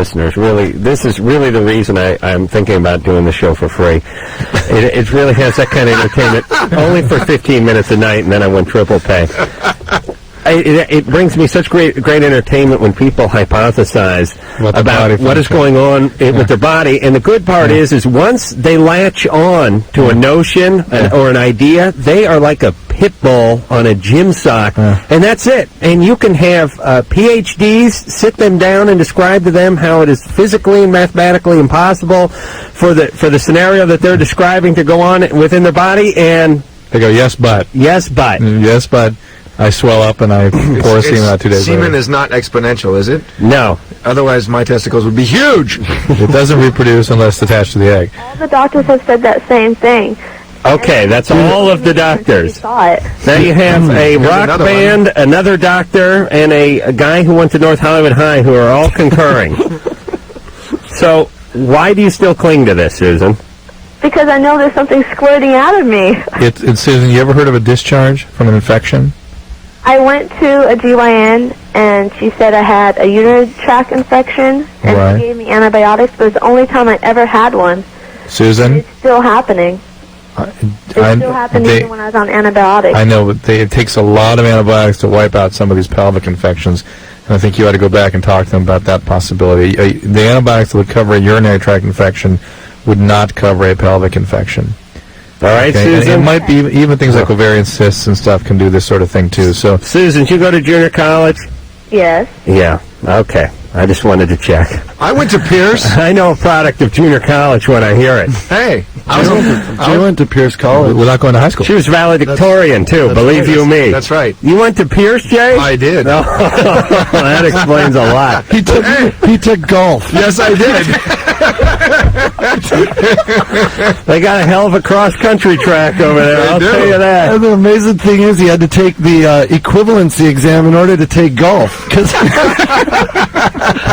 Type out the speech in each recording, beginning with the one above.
listeners. Really, this is really the reason I'm thinking about doing the show for free. It really has that kind of entertainment, only for 15 minutes a night, and then I win triple pay. It brings me such great entertainment when people hypothesize about what is going on with their body. And the good part is once they latch on to a notion or an idea, they are like a pit bull on a gym sock, and that's it. And you can have PhDs sit them down and describe to them how it is physically and mathematically impossible for the scenario that they're describing to go on within their body, and they go, yes, but. Yes, but. Yes, but. I swell up and I pour semen out 2 days later. Semen is not exponential, is it? No. Otherwise, my testicles would be huge. It doesn't reproduce unless it's attached to the egg. All the doctors have said that same thing. Okay, that's all of the doctors. Now you have a rock band, another doctor, and a guy who went to North Hollywood High who are all concurring. So why do you still cling to this, Susan? Because I know there's something squirting out of me. It's Susan, you ever heard of a discharge from an infection? I went to a GYN, and she said I had a urinary tract infection, and she gave me antibiotics, but it's the only time I ever had one. Susan? It's still happening. It's still happening even when I was on antibiotics. I know, but it takes a lot of antibiotics to wipe out some of these pelvic infections, and I think you ought to go back and talk to them about that possibility. The antibiotics that would cover a urinary tract infection would not cover a pelvic infection. All right, Susan. And it might be even things like ovarian cysts and stuff can do this sort of thing too. So, Susan, did you go to junior college? Yes. Yeah. Okay. I just wanted to check. I went to Pierce. I know a product of junior college when I hear it. Hey, I went to Pierce College without going to high school. She was valedictorian too. Believe you me. That's right. You went to Pierce, Jay? I did. No. That explains a lot. He took golf. Yes, I did. They got a hell of a cross-country track over there, I'll tell you that. And the amazing thing is he had to take the equivalency exam in order to take golf.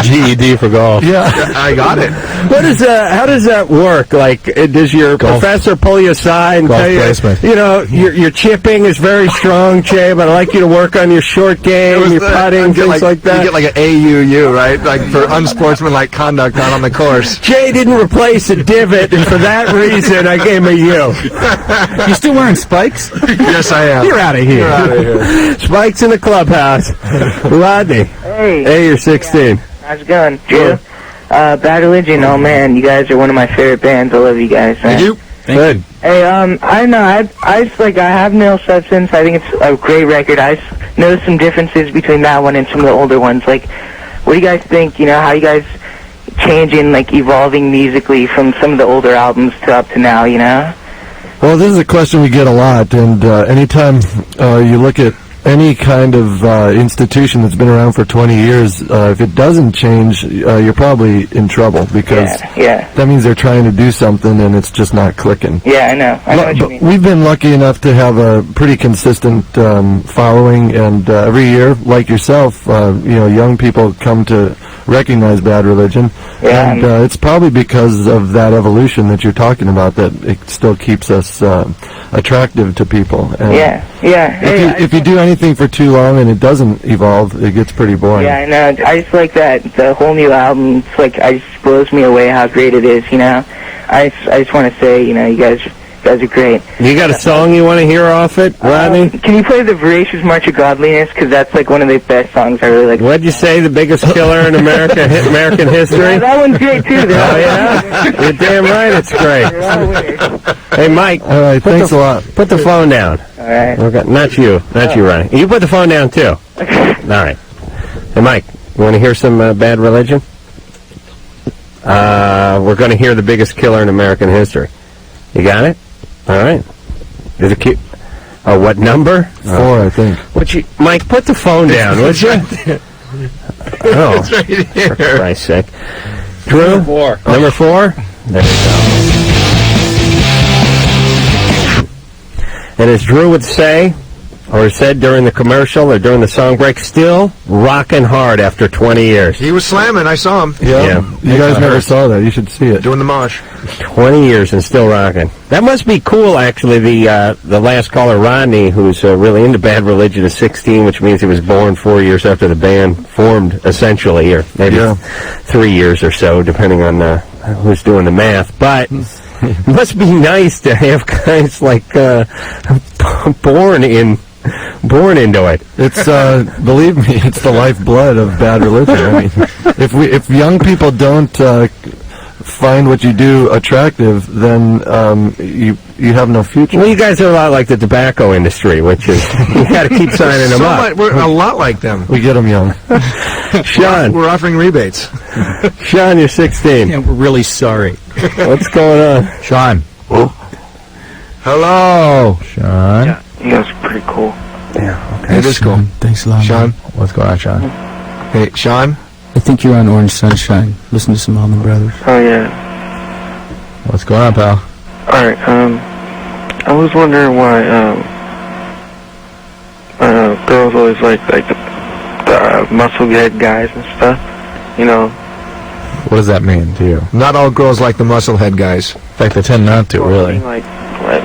GED for golf. Yeah. I got it. How does that work? Like, does your professor pull you aside and tell you, your chipping is very strong, Jay, but I'd like you to work on your short game, your putting, things like that? You get like an AUU, right? Like for unsportsmanlike conduct not on the course. Jay didn't replace a divot, and for that reason, I gave him a U. You still wearing spikes? Yes, I am. You're out of here. You're out of here. Spikes in the clubhouse. Rodney. Hey, you're 16. How's it going? Drew? Bad Religion, oh man, you guys are one of my favorite bands. I love you guys, man. Thank you. Good. Hey, I know, I have No Substance. I think it's a great record. I noticed some differences between that one and some of the older ones. Like, what do you guys think, how you guys changing, like, evolving musically from some of the older albums to up to now, Well, this is a question we get a lot, and anytime you look at any kind of institution that's been around for 20 years, if it doesn't change, you're probably in trouble, because that means they're trying to do something and it's just not clicking. Yeah, I know what you mean. We've been lucky enough to have a pretty consistent following, and every year, like yourself, young people come to recognize Bad Religion, and it's probably because of that evolution that you're talking about that it still keeps us attractive to people. And if you do anything for too long and it doesn't evolve, it gets pretty boring. Yeah, I know. I just like that. The whole new album, it's like, it just blows me away how great it is, I just want to say, you guys are great. You got a song you want to hear off it, Rodney? Can you play the Voracious March of Godliness? Because that's like one of the best songs I really like. What'd you say, the biggest killer in American history? Yeah, that one's great too. Oh, yeah? You're damn right it's great. Hey, Mike. All right, thanks a lot. Put the phone down. All right. Not you, Ronnie. You put the phone down, too. All right. Hey, Mike, you want to hear some Bad Religion? We're going to hear the biggest killer in American history. You got it? All right. Is it cute? Oh, what number? 4, I think. Mike, put the phone down, would you? It's right here. For Christ's sake. Drew? Number 4? There you go. And as Drew would say, or said during the commercial or during the song break, still rocking hard after 20 years. He was slamming. I saw him. Yeah. You guys never saw that. You should see it. Doing the mosh. 20 years and still rocking. That must be cool, actually. The last caller, Rodney, who's really into Bad Religion, is 16, which means he was born 4 years after the band formed, essentially, or maybe 3 years or so, depending on who's doing the math. But it must be nice to have guys like born into it. It's believe me, it's the lifeblood of Bad Religion. I mean, if young people don't find what you do attractive, then you have no future. Well, you guys are a lot like the tobacco industry, which is you got to keep signing them up. We're a lot like them. We get them young. Sean, we're offering rebates. Sean, you're 16. Yeah, we're really sorry. What's going on, Sean? Hello, Sean. Yeah, you guys are pretty cool. Yeah, okay. It is cool. Thanks a lot, Sean. What's going on, Sean? Hey, Sean. I think you're on Orange Sunshine. Listen to some Allman Brothers. Oh yeah. What's going on, pal? All right. I was wondering why girls always like the muscle head guys and stuff. You know. What does that mean to you? Not all girls like the musclehead guys. In fact, they tend not to, Well, I really. mean, like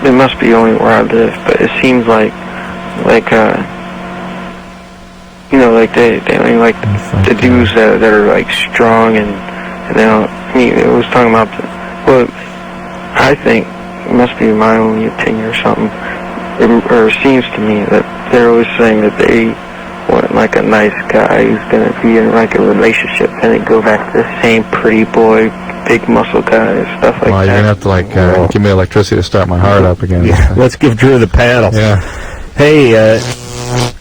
it must be only where I live, but it seems like you know, like they only like the dudes that are like strong and they don't. I mean, it was talking about well, I think it must be my only opinion or something, or it seems to me that they're always saying that they want like a nice guy who's gonna be in like a relationship, and they go back to the same pretty boy, big muscle guy and stuff like Well, that. you're going to have to, like, give me electricity to start my heart up again. Yeah, let's give Drew the paddle. Yeah. Hey,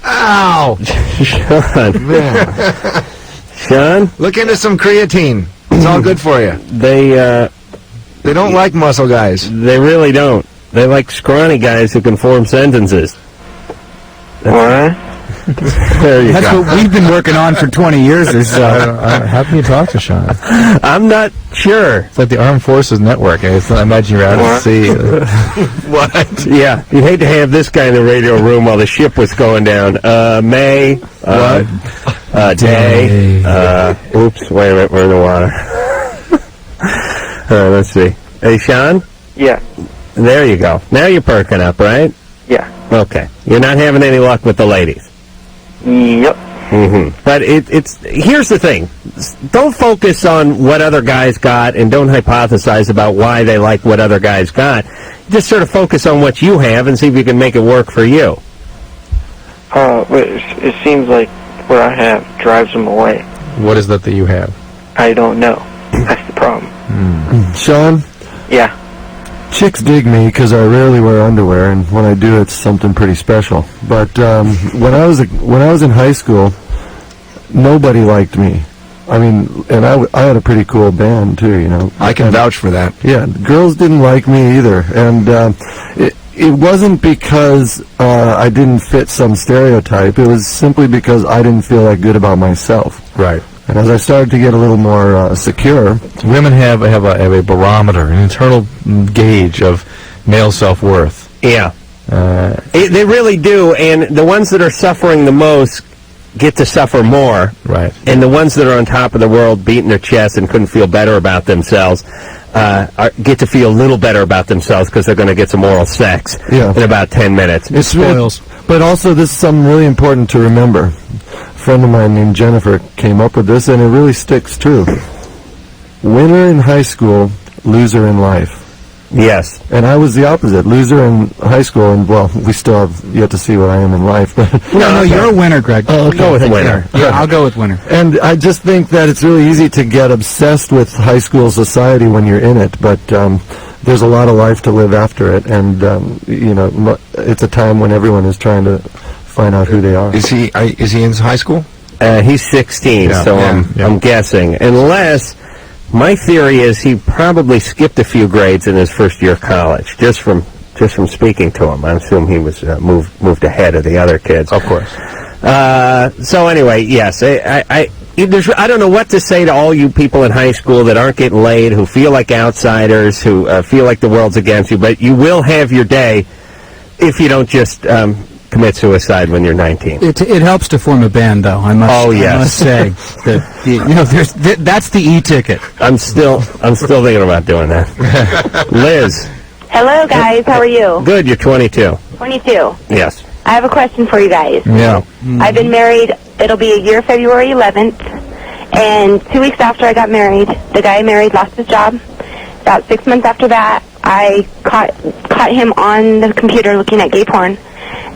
Ow! Sean. Sean? Look into some creatine. It's all good for you. They don't like muscle guys. They really don't. They like scrawny guys who can form sentences. What? There you That's go. what we've been working on for 20 years or so. How can you talk to Sean? I'm not sure. It's like the Armed Forces Network. I imagine you're out at sea. What? Yeah, you'd hate to have this guy in the radio room while the ship was going down. May, day, oops, wait a minute, we're in the water. All right, let's see. Hey, Sean? Yeah. There you go. Now you're perking up, right? Yeah. Okay. You're not having any luck with the ladies. Yep. Mm-hmm. But it's here's the thing. Don't focus on what other guys got, and don't hypothesize about why they like what other guys got. Just sort of focus on what you have and see if you can make it work for you. But it seems like what I have drives them away. What is that you have? I don't know. That's the problem. Sean, Yeah. chicks dig me because I rarely wear underwear, and when I do, it's something pretty special. But when I was in high school, nobody liked me. I mean, and I had a pretty cool band too, you know. I can vouch for that. Yeah, girls didn't like me either, and it wasn't because I didn't fit some stereotype. It was simply because I didn't feel that good about myself. Right. And as I started to get a little more secure, Women have a barometer, an internal gauge of male self-worth. Yeah. They really do, and the ones that are suffering the most get to suffer more. Right. And the ones that are on top of the world, beating their chest and couldn't feel better about themselves, get to feel a little better about themselves because they're going to get some oral sex in about 10 minutes. It spoils. But also, this is something really important to remember. A friend of mine named Jennifer came up with this, and it really sticks true. Winner in high school, loser in life. Yes. And I was the opposite. Loser in high school, and, well, we still have yet to see what I am in life. But No, you're a winner, Greg. Okay. Go with winner. Yeah, I'll go with winner. And I just think that it's really easy to get obsessed with high school society when you're in it, but there's a lot of life to live after it, and it's a time when everyone is trying to find out who they are. Is he in high school? He's 16, so I'm guessing. Unless, my theory is he probably skipped a few grades in his first year of college, just from speaking to him. I assume he was moved ahead of the other kids. Of course. So anyway, yes, I don't know what to say to all you people in high school that aren't getting laid, who feel like outsiders, who feel like the world's against you, but you will have your day if you don't just commit suicide when you're 19. It helps to form a band, though. I must say that that's the e-ticket. I'm still thinking about doing that. Liz. Hello, guys. How are you? Good. You're 22. 22. Yes. I have a question for you guys. Yeah. I've been married, it'll be a year February 11th, and 2 weeks after I got married, the guy I married lost his job. About 6 months after that, I caught him on the computer looking at gay porn,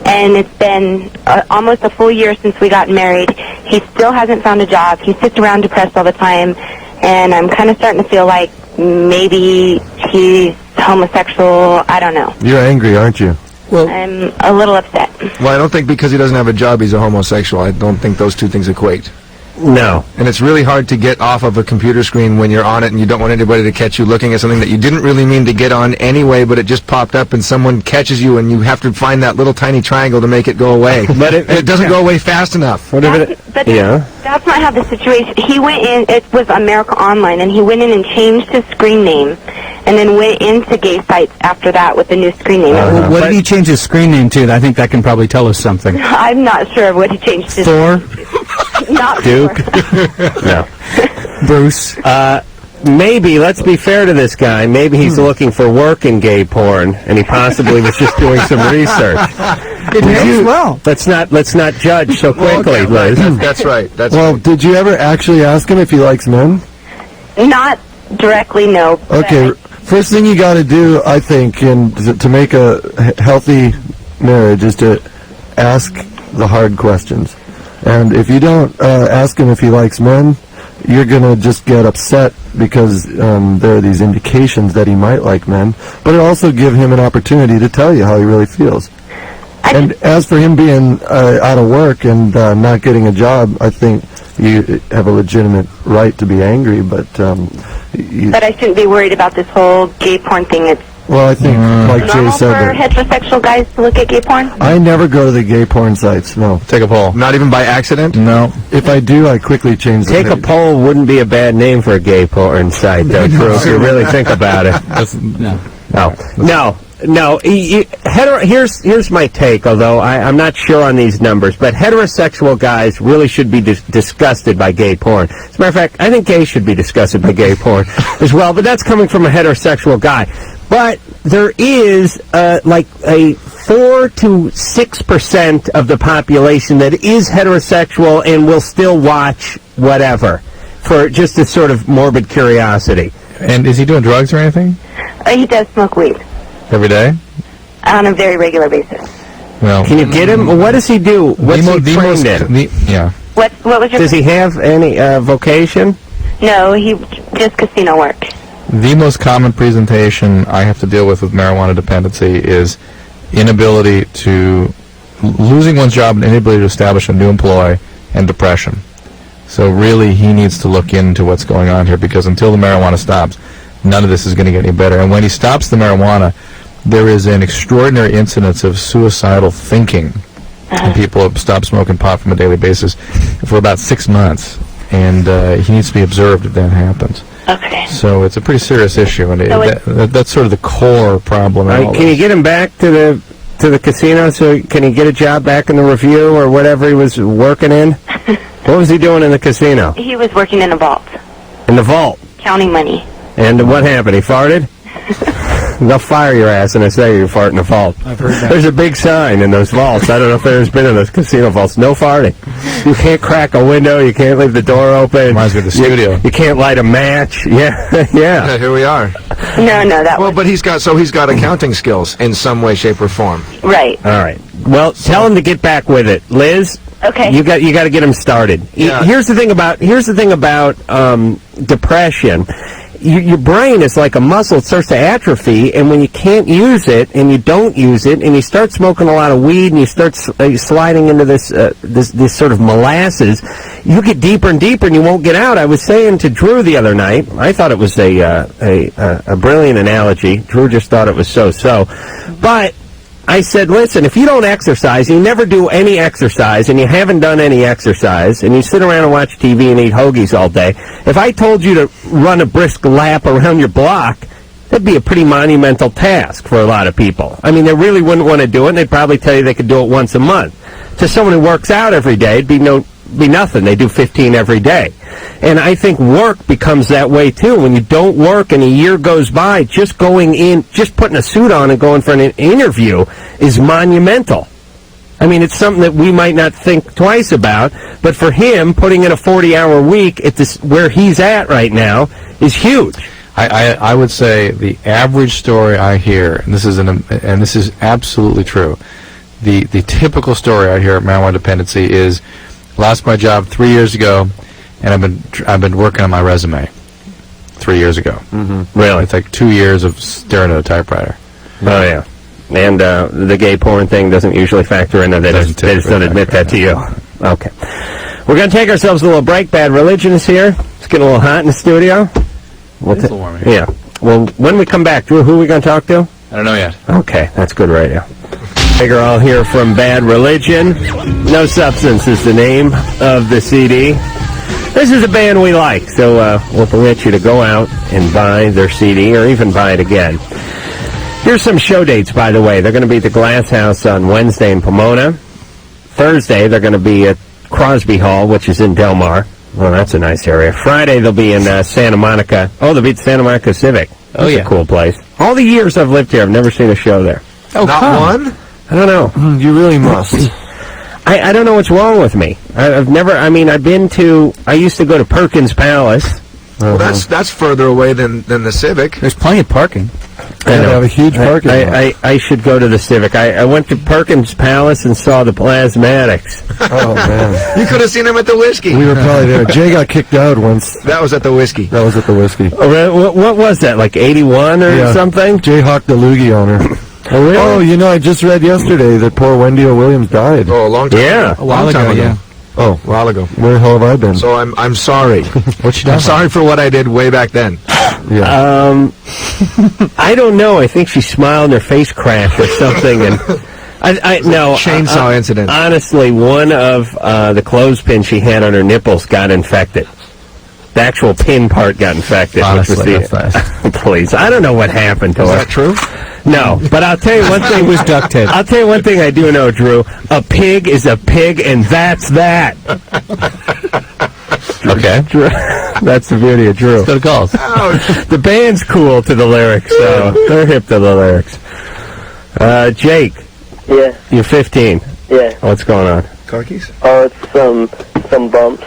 and it's been almost a full year since we got married. He still hasn't found a job. He sits around depressed all the time, and I'm kind of starting to feel like maybe he's homosexual. I don't know. You're angry, aren't you? Well, I'm a little upset. Well, I don't think because he doesn't have a job he's a homosexual. I don't think those two things equate. No. And it's really hard to get off of a computer screen when you're on it and you don't want anybody to catch you looking at something that you didn't really mean to get on anyway, but it just popped up and someone catches you and you have to find that little tiny triangle to make it go away. But it doesn't go away fast enough. But that's not how the situation. He went in. It was America Online, and he went in and changed his screen name, and then went into gay sites after that with the new screen name. what did he change his screen name to? I think that can probably tell us something. I'm not sure what he changed his. Thor? Not Duke? Thor. No. Bruce? Maybe, let's be fair to this guy, maybe he's looking for work in gay porn, and he possibly was just doing some research. It pays well. Let's not judge so quickly, Liz. That's right. Did you ever actually ask him if he likes men? Not directly, no. Okay, first thing you got to do, I think, to make a healthy marriage is to ask the hard questions. And if you don't ask him if he likes men, you're going to just get upset because there are these indications that he might like men. But it'll also give him an opportunity to tell you how he really feels. And as for him being out of work and not getting a job, I think you have a legitimate right to be angry, but But I shouldn't be worried about this whole gay porn thing. It's well, I think, like Jay normal said, for heterosexual guys to look at gay porn? I never go to the gay porn sites, no. Take a poll. Not even by accident? No. If I do, I quickly change the Take a page. poll wouldn't be a bad name for a gay porn site, though, Drew, if you really think about it. No. Here's my take, although I'm not sure on these numbers, but heterosexual guys really should be disgusted by gay porn. As a matter of fact, I think gays should be disgusted by gay porn as well, but that's coming from a heterosexual guy. But there is like a 4 to 6% of the population that is heterosexual and will still watch whatever for just a sort of morbid curiosity. And is he doing drugs or anything? He does smoke weed Every day? on a very regular basis. Well, Can you get him? What does he do? What's he trained in? Yeah. What was your... Does he have any vocation? No, he just casino work. The most common presentation I have to deal with marijuana dependency is inability to losing one's job and inability to establish a new employ and depression. So really he needs to look into what's going on here, because until the marijuana stops, none of this is going to get any better. And when he stops the marijuana, there is an extraordinary incidence of suicidal thinking. And people have stopped smoking pot from a daily basis for about 6 months. And he needs to be observed if that happens. Okay. So it's a pretty serious issue, and that's sort of the core problem. Can you get him back to the casino? So can he get a job back in the Review or whatever he was working in? What was he doing in the casino? He was working in a vault, In the vault. counting money. And what happened? He farted? They'll fire your ass and they say you fart in the vault. I've heard that. There's a big sign in those vaults. I don't know if there's been in those casino vaults. No farting. You can't crack a window. You can't leave the door open. Reminds me of the studio. You can't light a match. Yeah. Yeah, here we are. No, that Well, was... but he's got accounting skills in some way, shape, or form. Right. All right. Well, tell him to get back with it, Liz. Okay. You got to get him started. Yeah. Here's the thing about depression. Your brain is like a muscle; it starts to atrophy, and when you can't use it, and you don't use it, and you start smoking a lot of weed, and you start sliding into this sort of molasses, you get deeper and deeper, and you won't get out. I was saying to Drew the other night, I thought it was a brilliant analogy. Drew just thought it was so, but I said, listen, if you don't exercise, you never do any exercise, and you haven't done any exercise, and you sit around and watch TV and eat hoagies all day, if I told you to run a brisk lap around your block, that'd be a pretty monumental task for a lot of people. I mean, they really wouldn't want to do it, and they'd probably tell you they could do it once a month. To someone who works out every day, it'd be nothing. They do 15 every day. And I think work becomes that way, too. When you don't work and a year goes by, just going in, just putting a suit on and going for an interview is monumental. I mean, it's something that we might not think twice about, but for him, putting in a 40-hour week at this, where he's at right now is huge. I would say the average story I hear, and this is absolutely true, the typical story I hear at marijuana dependency is, lost my job 3 years ago, and I've been working on my resume 3 years ago. Mm-hmm. Really? It's like 2 years of staring at a typewriter. Oh, yeah. And the gay porn thing doesn't usually factor into that. They just don't admit that to you. Okay. We're going to take ourselves a little break. Bad Religion is here. It's getting a little hot in the studio. It's a little warm here. Yeah. Well, when we come back, Drew, who are we going to talk to? I don't know yet. Okay, that's good radio. Carolla here from Bad Religion. No Substance is the name of the CD. This is a band we like, so we'll permit you to go out and buy their CD or even buy it again. Here's some show dates, by the way. They're going to be at the Glass House on Wednesday in Pomona. Thursday, they're going to be at Crosby Hall, which is in Del Mar. Well, that's a nice area. Friday, they'll be in Santa Monica. Oh, they'll be at Santa Monica Civic. That's a cool place. All the years I've lived here, I've never seen a show there. Oh, not one? I don't know. You really must. I don't know what's wrong with me. I used to go to Perkins Palace. Well, that's further away than the Civic. There's plenty of parking. They have a huge parking lot. I should go to the Civic. I went to Perkins Palace and saw the Plasmatics. Oh, man. You could have seen them at the Whiskey. We were probably there. Jay got kicked out once. That was at the Whiskey. That was at the Whiskey. Oh, what was that, like 81 or something? Jay hawked the loogie on her. Oh, really? Oh, you know, I just read yesterday that poor Wendy O. Williams died. Oh, a long time ago. A while ago, yeah. Oh, a while ago. Where the hell have I been? So I'm sorry. I'm sorry for what I did way back then. Yeah. I don't know. I think she smiled and her face crashed or something. And Chainsaw incident. Honestly, one of the clothespins she had on her nipples got infected. The actual pin part got infected. Honestly, which was please, I don't know what happened to her. Is that true? No, but I'll tell you one thing. It was duct tape. I'll tell you one thing I do know, Drew. A pig is a pig, and that's that. Okay. Drew, that's the beauty of Drew. Let's go to calls. The band's cool to the lyrics, so they're hip to the lyrics. Jake. Yeah. You're 15. Yeah. What's going on? Car keys? Oh, it's some bumps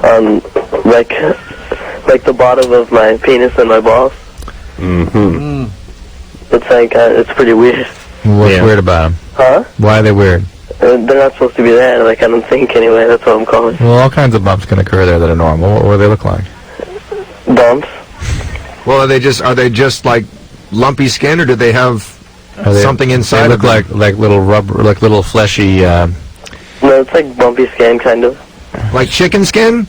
on like the bottom of my penis and my balls. Mm-hmm. It's like it's pretty weird. What's weird about them? Huh? Why are they weird? They're not supposed to be there. Like I don't think anyway. That's what I'm calling. Well, all kinds of bumps can occur there that are normal. What do they look like? Bumps. Well, are they just like lumpy skin, or do they have something inside? They look like little rubber, like little fleshy. No, it's like bumpy skin, kind of. Like chicken skin?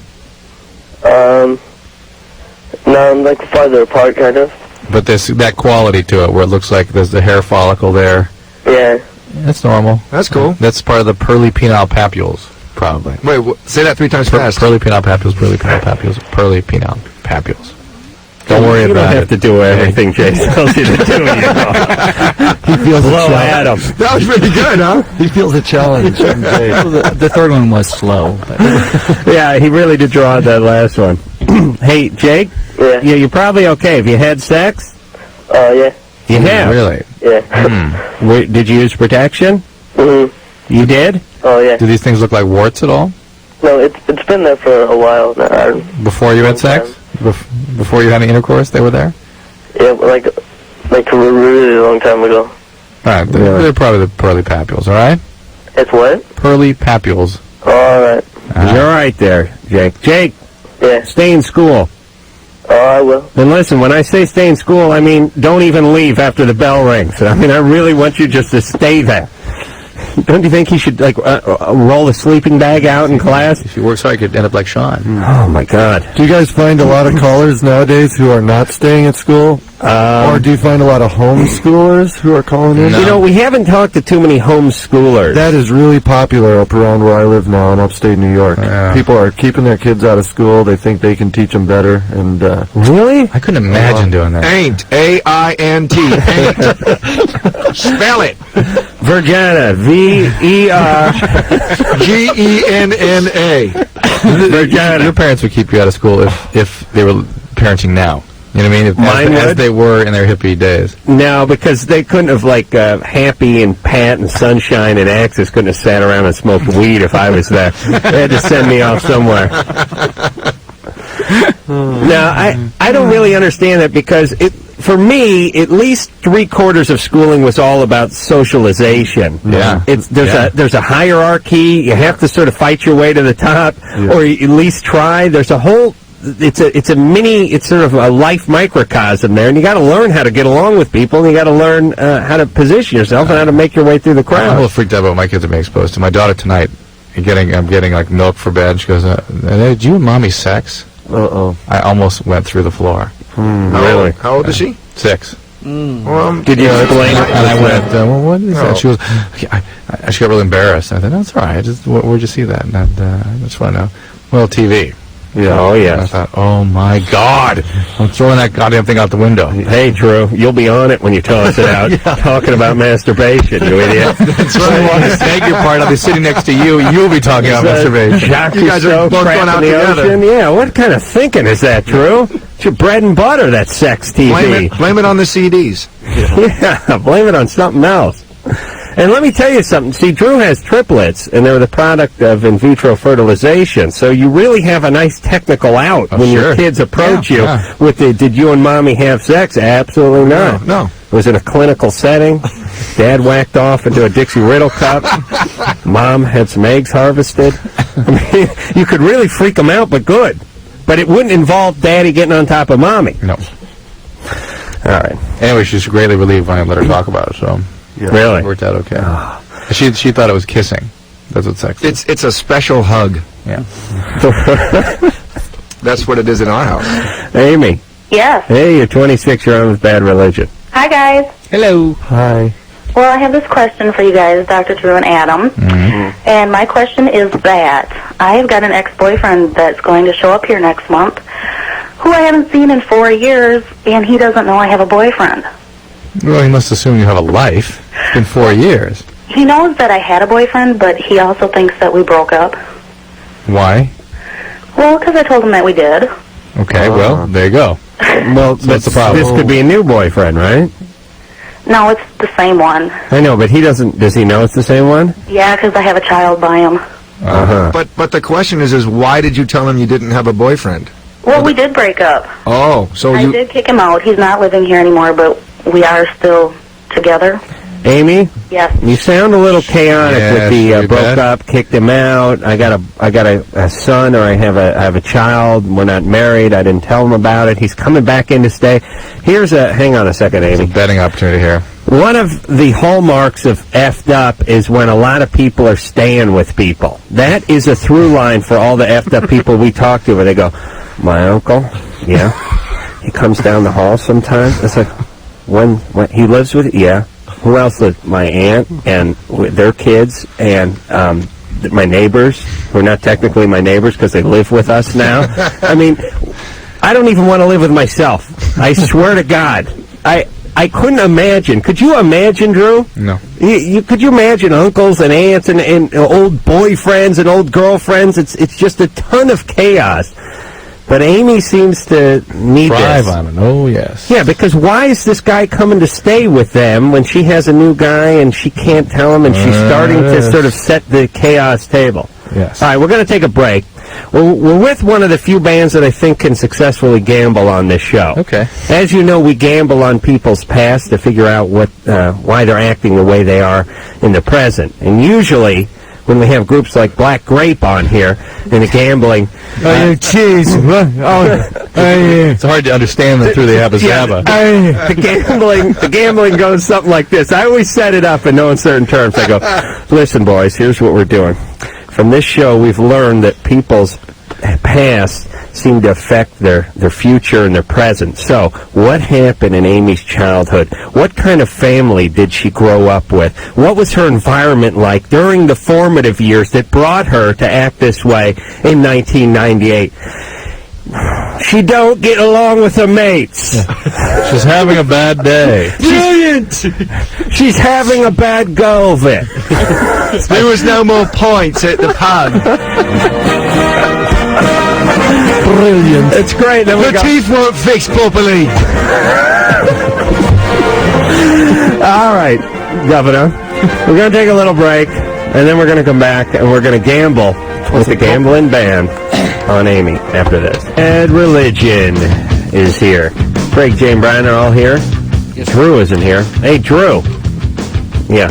No, like farther apart, kind of. But there's that quality to it where it looks like there's the hair follicle there. Yeah. That's normal. That's cool. That's part of the pearly penile papules, probably. Wait, say that 3 times fast. Pearly penile papules, pearly penile papules, pearly penile papules. Don't worry you about don't it. have to do everything Jay tells you to do. He feels Blow a challenge. at him. That was pretty good, huh? He feels a challenge. The third one was slow. Yeah, he really did draw out that last one. Hey, Jake? Yeah. You're probably okay. Have you had sex? Yeah. You have? Really? Yeah. Did you use protection? Mm-hmm. You did? Oh, yeah. Do these things look like warts at all? No, it's been there for a while now. Before you had sex? Before you had any intercourse, they were there? Yeah, like a really long time ago. All right, they're probably the pearly papules, all right? It's what? Pearly papules. Oh, all right. You're right there, Jake. Jake, Yeah. stay in school. Oh, I will. And listen, when I say stay in school, I mean don't even leave after the bell rings. I mean, I really want you just to stay there. Don't you think he should roll the sleeping bag out in class? If he works hard, he could end up like Sean. Oh my God! Do you guys find a lot of callers nowadays who are not staying at school? Or do you find a lot of homeschoolers who are calling in? No. You know, we haven't talked to too many homeschoolers. That is really popular up around where I live now in upstate New York. Yeah. People are keeping their kids out of school. They think they can teach them better. And Really? I couldn't imagine doing that. Ain't. A-I-N-T. Ain't. Spell it. Virginia, V-E-R. G-E-N-N-A. Virginia. Your parents would keep you out of school if they were parenting now. You know what I mean? Mine As would. they were in their hippie days. No, because they couldn't have, Happy and Pat and Sunshine and Axis couldn't have sat around and smoked weed if I was there. They had to send me off somewhere. Now, I don't really understand that because for me, at least 3/4 of schooling was all about socialization. Yeah. There's a hierarchy. You have to sort of fight your way to the top, or at least try. There's a whole. It's sort of a life microcosm there, and you got to learn how to get along with people, and you got to learn how to position yourself and how to make your way through the I'm a crowd. little freaked out about what my kids are being exposed to. My daughter tonight, I'm getting like milk for bed. She goes, "Did you and mommy sex?" uh-oh. I almost went through the floor. Really? How old is she? 6. Did you explain it? And I went, well, what is that? She goes, she got really embarrassed. I thought, no, it's all right. Where'd you see that? And I just want to know. Well, TV. Yeah. Oh, And I yeah. thought, oh my God, I'm throwing that goddamn thing out the window. Hey, Drew, you'll be on it when you toss it out. Talking about masturbation, you idiot. That's right. I want to snag your part. I'll be sitting next to you. You'll be talking about masturbation. Jacques You guys are Cousteau both crap going out in the together. ocean? Yeah, what kind of thinking is that, Drew? It's your bread and butter, that sex TV. Blame it on the CDs. Yeah, blame it on something else. And let me tell you something. See, Drew has triplets, and they're the product of in vitro fertilization. So you really have a nice technical out when your sure. kids approach you Yeah. with the, did you and mommy have sex? Absolutely not. No. Was it a clinical setting? Dad whacked off into a Dixie Riddle cup. Mom had some eggs harvested. I mean, you could really freak them out, but good. But it wouldn't involve Daddy getting on top of Mommy. No. All right. Anyway, she's greatly relieved when I let her talk about it, so Really? it worked out okay. She thought it was kissing. That's what sex is. It's a special hug. Yeah. That's what it is in our house. Amy. Yes. Hey, you're 26. You're on with Bad Religion. Hi, guys. Hello. Hi. Well, I have this question for you guys, Dr. Drew and Adam. And my question is that I have got an ex-boyfriend that's going to show up here next month who I haven't seen in 4 years, and he doesn't know I have a boyfriend. Well, he must assume you have a life. It's been 4 years. He knows that I had a boyfriend, but he also thinks that we broke up. Why? Well, because I told him that we did. Okay, well, there you go. Well, that's the problem. This could be a new boyfriend, right? No, it's the same one. I know, but he doesn't. Does he know it's the same one? Yeah, because I have a child by him. But the question is why did you tell him you didn't have a boyfriend? Well, we did break up. Oh, so I did kick him out. He's not living here anymore, but we are still together. Amy, Yes. you sound a little chaotic Yes, with the you broke bet. up, kicked him out. I got a son, or I have a child. We're not married. I didn't tell him about it. He's coming back in to stay. Hang on a second, It's a Amy. betting opportunity here. One of the hallmarks of effed up is when a lot of people are staying with people. That is a through line for all the effed up people we talk to, where they go, my uncle, yeah, he comes down the hall sometimes. It's like, when he lives with, yeah. Who else lives? My aunt and their kids and my neighbors, who are not technically my neighbors because they live with us now. I mean, I don't even want to live with myself. I swear to God. I couldn't imagine. Could you imagine, Drew? No. Could you imagine uncles and aunts and old boyfriends and old girlfriends? It's just a ton of chaos. But Amy seems to need Thrive this. on it. Oh, yes. Yeah, because why is this guy coming to stay with them when she has a new guy and she can't tell him and she's starting to sort of set the chaos table? Yes. All right, we're going to take a break. We're with one of the few bands that I think can successfully gamble on this show. Okay. As you know, we gamble on people's past to figure out why they're acting the way they are in the present. And usually, when we have groups like Black Grape on here and the gambling. Cheese. It's hard to understand them through the Abba Zaba. The gambling goes something like this. I always set it up in no uncertain terms. I go, listen, boys, here's what we're doing. From this show, we've learned that people's past seem to affect their future and their present. So, what happened in Amy's childhood? What kind of family did she grow up with? What was her environment like during the formative years that brought her to act this way in 1998? She don't get along with her mates. She's having a bad day. Brilliant! She's having a bad go of it. There was no more points at the pub. Brilliant. It's great. Then The teeth weren't fixed properly. All right, Governor. We're going to take a little break, and then we're going to come back, and we're going to gamble with the gambling band on Amy after this. And Religion is here. Craig, Jane, Brian are all here. Yes. Drew isn't here. Hey, Drew. Yeah.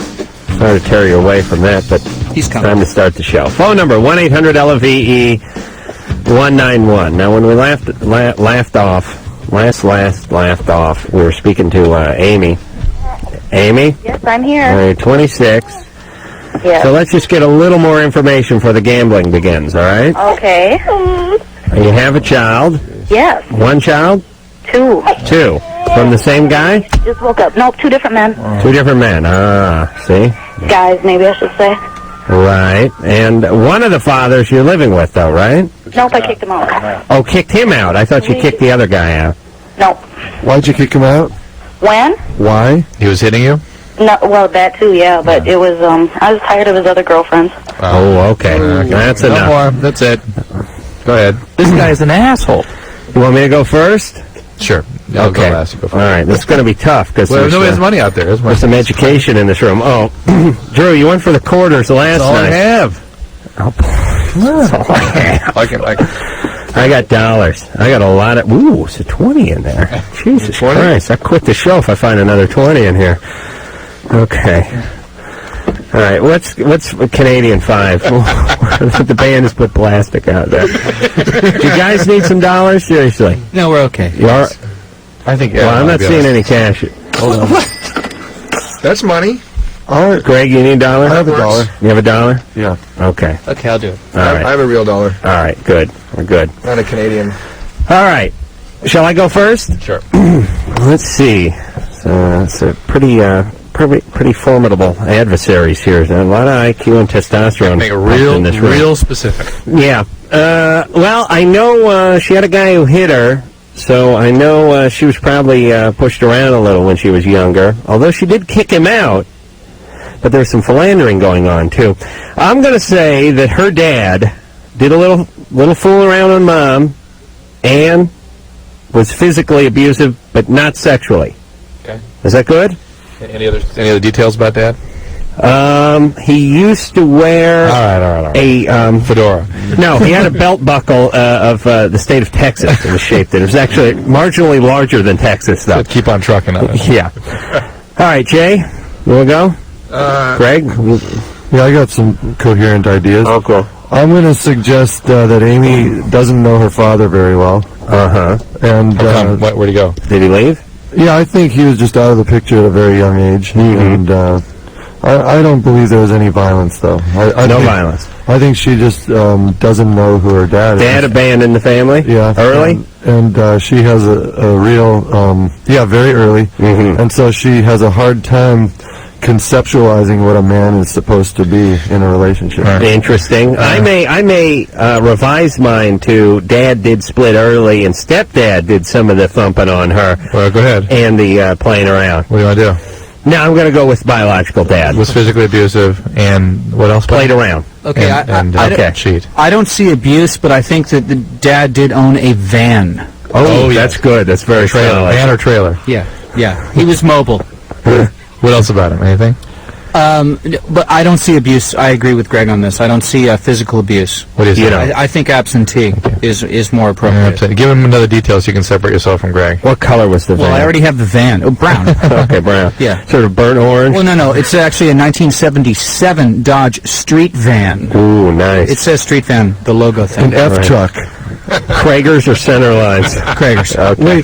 Sorry to tear you away from that, but he's coming. Time to start the show. Phone number 1-800-LOVE-191. Now, when we laughed off, we were speaking to Amy. Amy? Yes, I'm here. All right, 26. Yes. So let's just get a little more information before the gambling begins, all right? Okay. You have a child? Yes. One child? Two. Two. From the same guy? Just woke up. Nope, two different men. Two different men. See? Guys, maybe I should say. Right. And one of the fathers you're living with, though, right? Nope, I kicked him out. Oh, kicked him out. I thought you kicked the other guy out. Nope. Why'd you kick him out? When? Why? He was hitting you? No, well, that too, yeah, but it was, I was tired of his other girlfriends. Oh, okay. That's enough. No more. That's it. Go ahead. This guy's an asshole. You want me to go first? Sure. Okay. Go last. You go first. All right. This is going to be tough because Well, nobody has money out there. There's some education in this room. Oh, Drew, you went for the quarters last That's all night. I have. Oh, that's all I have. I got dollars. I got a lot of... Ooh, it's a 20 in there. Jesus 20? Christ. I'll quit the show if I find another 20 in here. Okay. All right. What's Canadian 5? The band has put plastic out there. Do you guys need some dollars? Seriously. No, we're okay. You are? I think, Well, I'm not seeing any cash. Hold on. That's money. All right. Greg, you need a dollar? I have a dollar. You have a dollar? Yeah. Okay. Okay, I'll do it. All right. I have a real dollar. All right. Good. We're good. Not a Canadian. All right. Shall I go first? Sure. Let's see. So it's a pretty formidable adversaries here. There's a lot of IQ and testosterone. Make it in this room. real specific. Yeah. Well, I know she had a guy who hit her, so I know she was probably pushed around a little when she was younger. Although she did kick him out, but there's some philandering going on too. I'm going to say that her dad did a little fool around on Mom, and was physically abusive, but not sexually. Okay. Is that good? Any other details about that? He used to wear All right. a fedora. No, he had a belt buckle of the state of Texas. It was shaped in. It was actually marginally larger than Texas, though. Keep on trucking on it. Yeah. All right, Jay, you want to go? Greg? Yeah, I got some coherent ideas. Okay. I'm going to suggest that Amy doesn't know her father very well. Uh-huh. And Where'd he go? Did he leave? yeah, I think he was just out of the picture at a very young age. And I don't believe there was any violence, though. No violence. I think she just doesn't know who her dad is. Dad abandoned the family? Yeah. Early? And she has a real, very early. Mm-hmm. And so she has a hard time conceptualizing what a man is supposed to be in a relationship. Interesting. I may revise mine to Dad did split early and Stepdad did some of the thumping on her. Well, go ahead. And the playing around. What do you want to do? Now I'm going to go with biological dad. Was physically abusive, and what else? Played around. Okay, And cheat. I don't see abuse, but I think that the dad did own a van. Oh, yes. that's good. That's very solid. Van or trailer? Yeah. He was mobile. What else about him? Anything? But I don't see abuse. I agree with Greg on this. I don't see physical abuse. What is it? I think absentee. Okay. is more appropriate. Give him another detail so you can separate yourself from Greg. What color was the van? Well, I already have the van. Oh, brown. Okay, brown. Yeah. Sort of burnt orange? Well, no. It's actually a 1977 Dodge Street Van. Ooh, nice. It says Street Van, the logo thing. An F truck. Kragers or center lines? Kragers. Okay.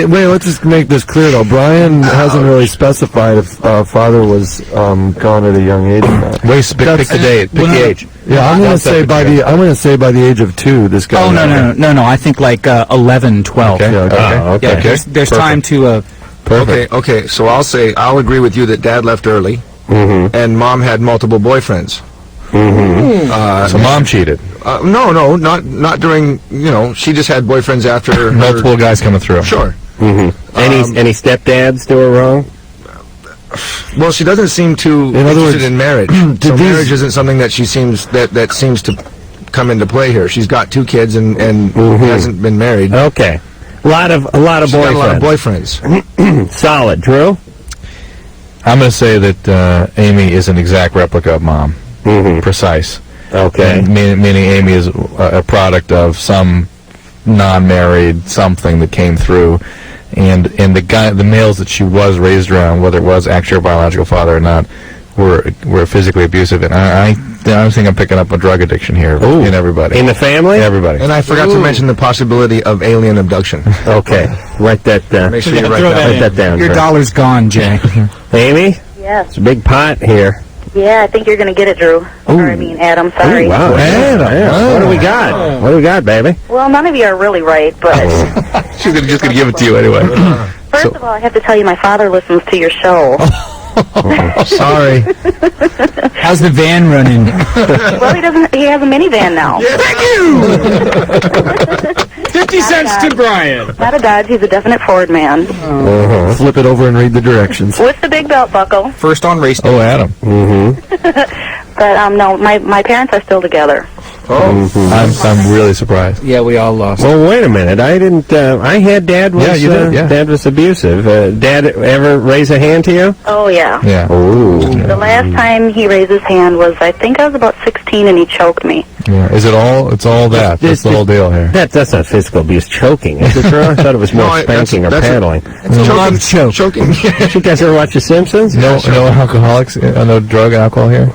Wait, let's just make this clear though. Brian hasn't really specified if father was gone at a young age or not. Wait, pick the date. Pick the age. Yeah, I'm gonna say by the age of 2. This guy. Oh no! I think like 11, 12. Okay. Yeah, Yeah, there's time to. Okay. So I'll agree with you that Dad left early, and Mom had multiple boyfriends. So Mom cheated. No, not during. She just had boyfriends after her. Multiple guys coming through. Sure. Any stepdads do her wrong? Well, she doesn't seem too interested in marriage. So marriage isn't something that she seems that seems to come into play here. She's got 2 kids and hasn't been married. Okay. A lot of She's got a lot of boyfriends. boyfriends. Solid. Drew? I'm going to say that Amy is an exact replica of Mom. Precise. Okay. Meaning Amy is a product of some non-married something that came through, and the males that she was raised around, whether it was actually her biological father or not, were physically abusive. And I think I'm picking up a drug addiction here in everybody. In the family? Everybody. And I forgot to mention the possibility of alien abduction. Okay. Write that down. Make sure you write that down. Your Drew. dollar's gone, Jay. Amy? Yes. It's a big pot here. Yeah, I think you're going to get it, Drew. Or, I mean, Adam, sorry. Ooh, wow. Adam. What do we got? What do we got, baby? Well, none of you are really right, but She's just going to give it to you anyway. first of all, I have to tell you my father listens to your show. Sorry. How's the van running? Well, he has a minivan now. Thank you! 50 cents to Brian. Not a Dodge, he's a definite Ford man. Flip it over and read the directions. With the big belt buckle. First on race day. Oh, Adam. But, no, my parents are still together. I'm really surprised. Yeah, we all lost. Well, wait a minute. I didn't. I had dad was. Yeah, you did, yeah. Dad was abusive. Dad ever raise a hand to you? Oh, yeah. Yeah. Ooh. The last time he raised his hand was, I think I was about 16 and he choked me. Yeah. Is it all? It's all that. That's the whole deal here. That's not physical abuse. Choking, is it, Drew? I thought it was more spanking or paddling. It's choking. You guys ever watch The Simpsons? No alcoholics. No drug and alcohol here.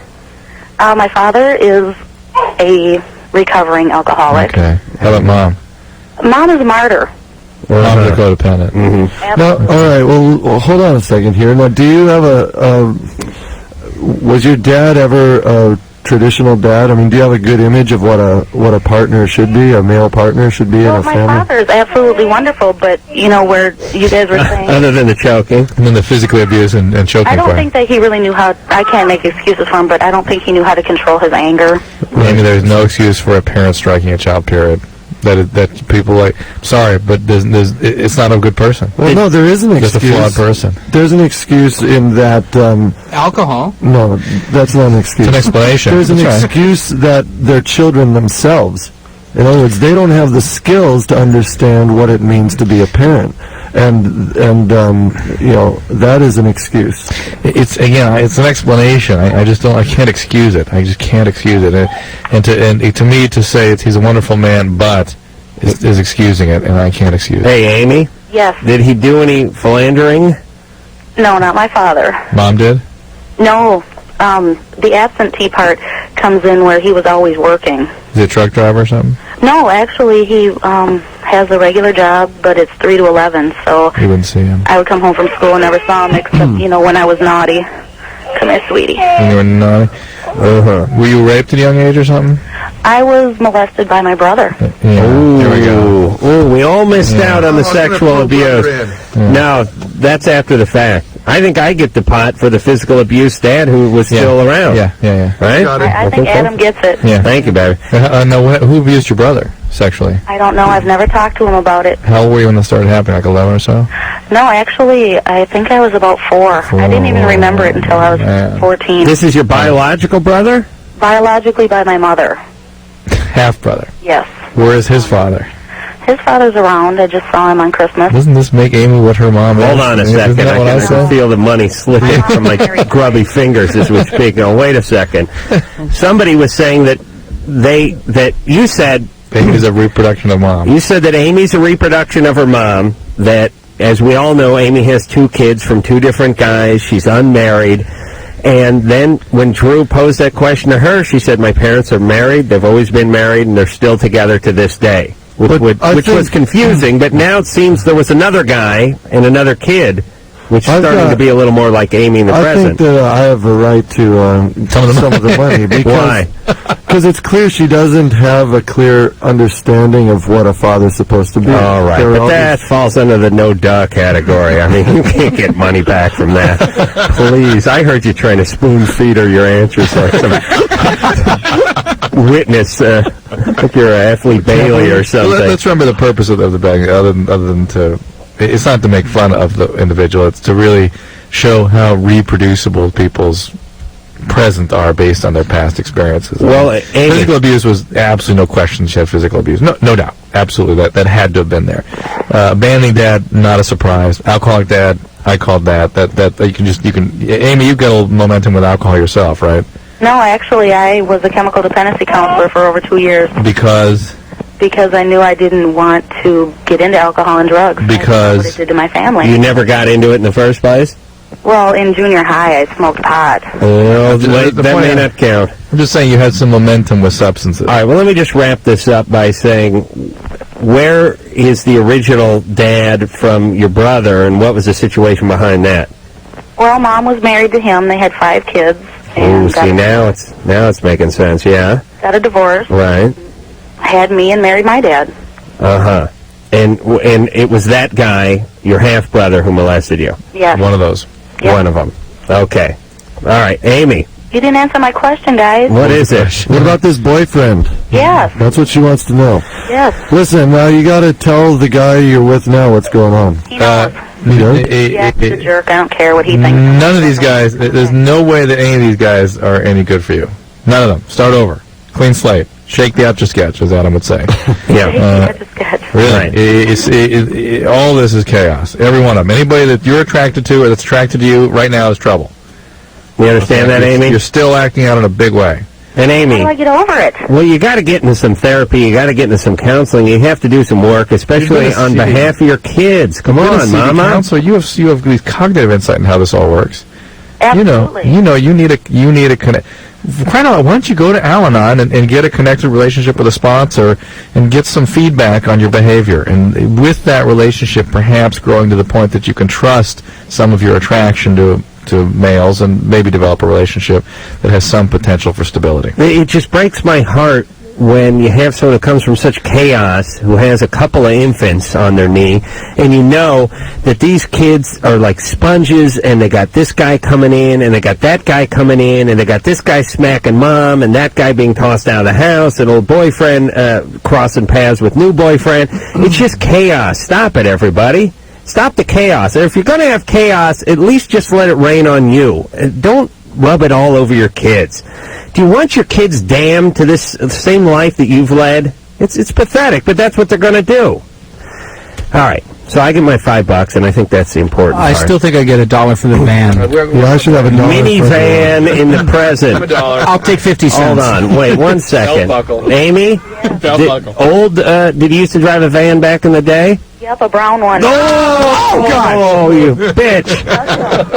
My father is a recovering alcoholic. Okay. How about Mom? Mom is a martyr. Mom's a codependent. Now, all right. Well, hold on a second here. Now, do you have was your dad ever a traditional dad? I mean, do you have a good image of what a partner should be, a male partner should be in a family? My father is absolutely wonderful, but where you guys were saying, Other than the choking. And then the physically abuse and choking I don't part. think that he really knew how. I can't make excuses for him, but I don't think he knew how to control his anger. Maybe there's no excuse for a parent striking a child, period. That people like, sorry, but it's not a good person. Well, no, there is an excuse. Just a flawed person. There's an excuse in that. Alcohol? No, that's not an excuse. It's an explanation. There's an That's right. excuse that they're children themselves. In other words, they don't have the skills to understand what it means to be a parent, and that is an excuse. It's an explanation. I can't excuse it. I just can't excuse it. And to me to say he's a wonderful man, but is excusing it, and I can't excuse it. Hey, Amy. Yes. Did he do any philandering? No, not my father. Mom did? No. The absentee part comes in where he was always working. Is he a truck driver or something? No, actually, he has a regular job, but it's 3 to 11, so You wouldn't see him. I would come home from school and never saw him except, when I was naughty. Come here, sweetie. When you were naughty? Were you raped at a young age or something? I was molested by my brother. Yeah. There we go. Ooh, we all missed out on the sexual abuse. Yeah. No, that's after the fact. I think I get the pot for the physical abuse dad who was still around. Yeah. Right? I think Adam gets it. Yeah. Thank you, baby. No, who abused your brother sexually? I don't know. I've never talked to him about it. How old were you when that started happening? Like 11 or so? No, actually, I think I was about 4. I didn't even remember it until I was 14. This is your biological brother? Biologically by my mother. Half brother. Yes. Where is his father? His father's around. I just saw him on Christmas. Doesn't this make Amy what her mom is? Hold on a Isn't second. that what I I can said? feel the money slipping from my grubby fingers as we speak. Now, wait a second. Somebody was saying that that you said Amy's a reproduction of mom. You said that Amy's a reproduction of her mom, that, as we all know, Amy has 2 kids from 2 different guys. She's unmarried. And then when Drew posed that question to her, she said, my parents are married, they've always been married, and they're still together to this day. Which was confusing, but now it seems there was another guy and another kid, which is starting to be a little more like Amy in the present. I think that I have a right to some of the money. Why? Because it's clear she doesn't have a clear understanding of what a father's supposed to be. All right, but that falls under the no-duh category. I mean, you can't get money back from that. Please, I heard you trying to spoon-feed her your answers or some witness, like you're an athlete Bailey or something. Let's remember the purpose of the bag, other than to... It's not to make fun of the individual. It's to really show how reproducible people's present are based on their past experiences. Well, physical abuse was absolutely no question. She had physical abuse, no doubt, absolutely. That had to have been there. Abandoning dad, not a surprise. Alcoholic dad, I called that. That you can. Amy, you got a little momentum with alcohol yourself, right? No, actually, I was a chemical dependency counselor for over 2 years. Because I knew I didn't want to get into alcohol and drugs. Because what it did to my family. You never got into it in the first place? Well, in junior high, I smoked pot. Well, that may not count. I'm just saying you had some momentum with substances. All right, well, let me just wrap this up by saying, where is the original dad from your brother, and what was the situation behind that? Well, Mom was married to him. They had 5 kids. Oh, see, now it's making sense, yeah? Got a divorce. Right. Had me and married my dad. Uh-huh. And it was that guy, your half-brother, who molested you? Yes. One of those. Yep. One of them. Okay. All right, Amy. You didn't answer my question, guys. What is it? What about this boyfriend? Yes. That's what she wants to know. Yes. Listen, you got to tell the guy you're with now what's going on. He knows. Yeah, he's a jerk. I don't care what he thinks. None of these guys, there's no way that any of these guys are any good for you. None of them. Start over. Clean slate. Shake the Etch-a-Sketch, as Adam would say. Yeah. Really. All this is chaos. Every one of them. Anybody that you're attracted to or that's attracted to you right now is trouble. You understand that, Amy? You're still acting out in a big way. And Amy, how do I get over it? Well, you got to get into some therapy. You got to get into some counseling. You have to do some work, especially on behalf of your kids. Come on, Mama. Counselor, you have these cognitive insight in how this all works. Absolutely. You need a connect. Why don't you go to Al-Anon and get a connected relationship with a sponsor and get some feedback on your behavior, and with that relationship perhaps growing to the point that you can trust some of your attraction to males and maybe develop a relationship that has some potential for stability. It just breaks my heart when you have someone who comes from such chaos, who has a couple of infants on their knee, and you know that these kids are like sponges, and they got this guy coming in, and they got that guy coming in, and they got this guy smacking mom, and that guy being tossed out of the house, and old boyfriend crossing paths with new boyfriend. It's just chaos. Stop it, everybody. Stop the chaos. If you're going to have chaos, at least just let it rain on you. Don't rub it all over your kids. Do you want your kids damned to this same life that you've led? It's pathetic, but that's what they're going to do. All right, so I get my $5, and I think that's the important part. I still think I get $1 for the van. Yeah, I should have $1. Minivan in the present. I'll take 50 cents. Hold on, wait 1 second. Amy, did you used to drive a van back in the day? Yep, a brown one. Oh, God! Oh, you bitch!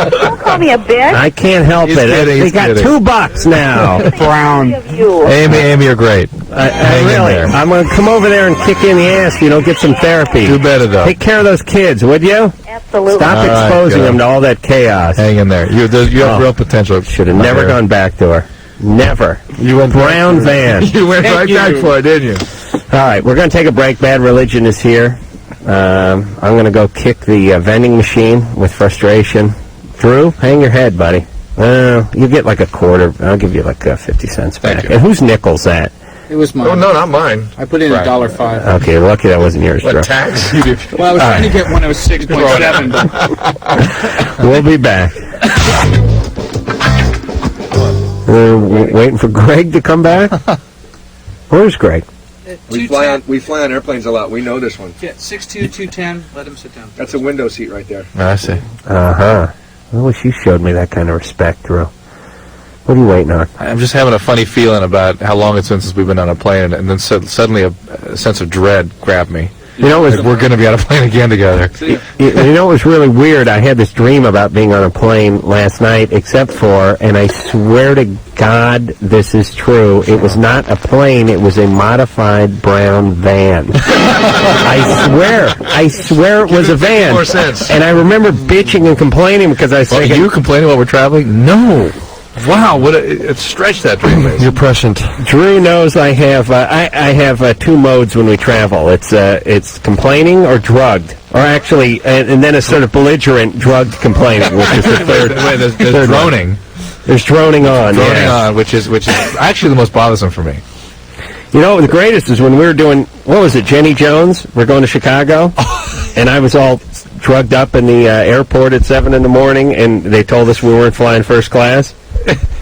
Don't call me a bitch. I can't help it. They got $2 now. Brown. Amy, you're great. Really, I'm going to come over there and kick you in the ass if you don't get some therapy. Do better, though. Take care of those kids, would you? Absolutely. Stop exposing them to all that chaos. Hang in there. You have real potential. Should have never gone back to her. Never. You went brown van. You went right back for it, didn't you? All right, we're going to take a break. Bad Religion is here. I'm going to go kick the vending machine with frustration. Drew, hang your head, buddy. You get like a quarter. I'll give you like 50 cents back. Thank you. And whose nickel's that? It was mine. Oh, no, not mine. I put in $1.05. Okay, lucky that wasn't yours, Drew. What, tax? Well, I was trying to get one that was 6.7. We'll be back. Waiting for Greg to come back? Where's Greg? We fly on airplanes a lot. We know this one. Yeah, 62210. Let him sit down. That's a window seat right there. I see. I wish you showed me that kind of respect, Drew. What are you waiting on? I'm just having a funny feeling about how long it's been since we've been on a plane, and then suddenly a sense of dread grabbed me. You know, Like we're going to be on a plane again together. You know, it was really weird. I had this dream about being on a plane last night, except for, and I swear to God this is true, it was not a plane, it was a modified brown van. I swear it was a van. More sense. And I remember bitching and complaining because I was thinking, you complaining while we're traveling? No. Wow, it stretched that dream. You're prescient. Drew knows I have two modes when we travel. It's complaining or drugged, or actually, and then a sort of belligerent drugged complaining, which is the third. Wait, there's droning. There's droning on. Droning on, which is actually the most bothersome for me. You know, the greatest is when we were doing, what was it, Jenny Jones? We're going to Chicago, and I was all drugged up in the airport at 7 in the morning, and they told us we weren't flying first class.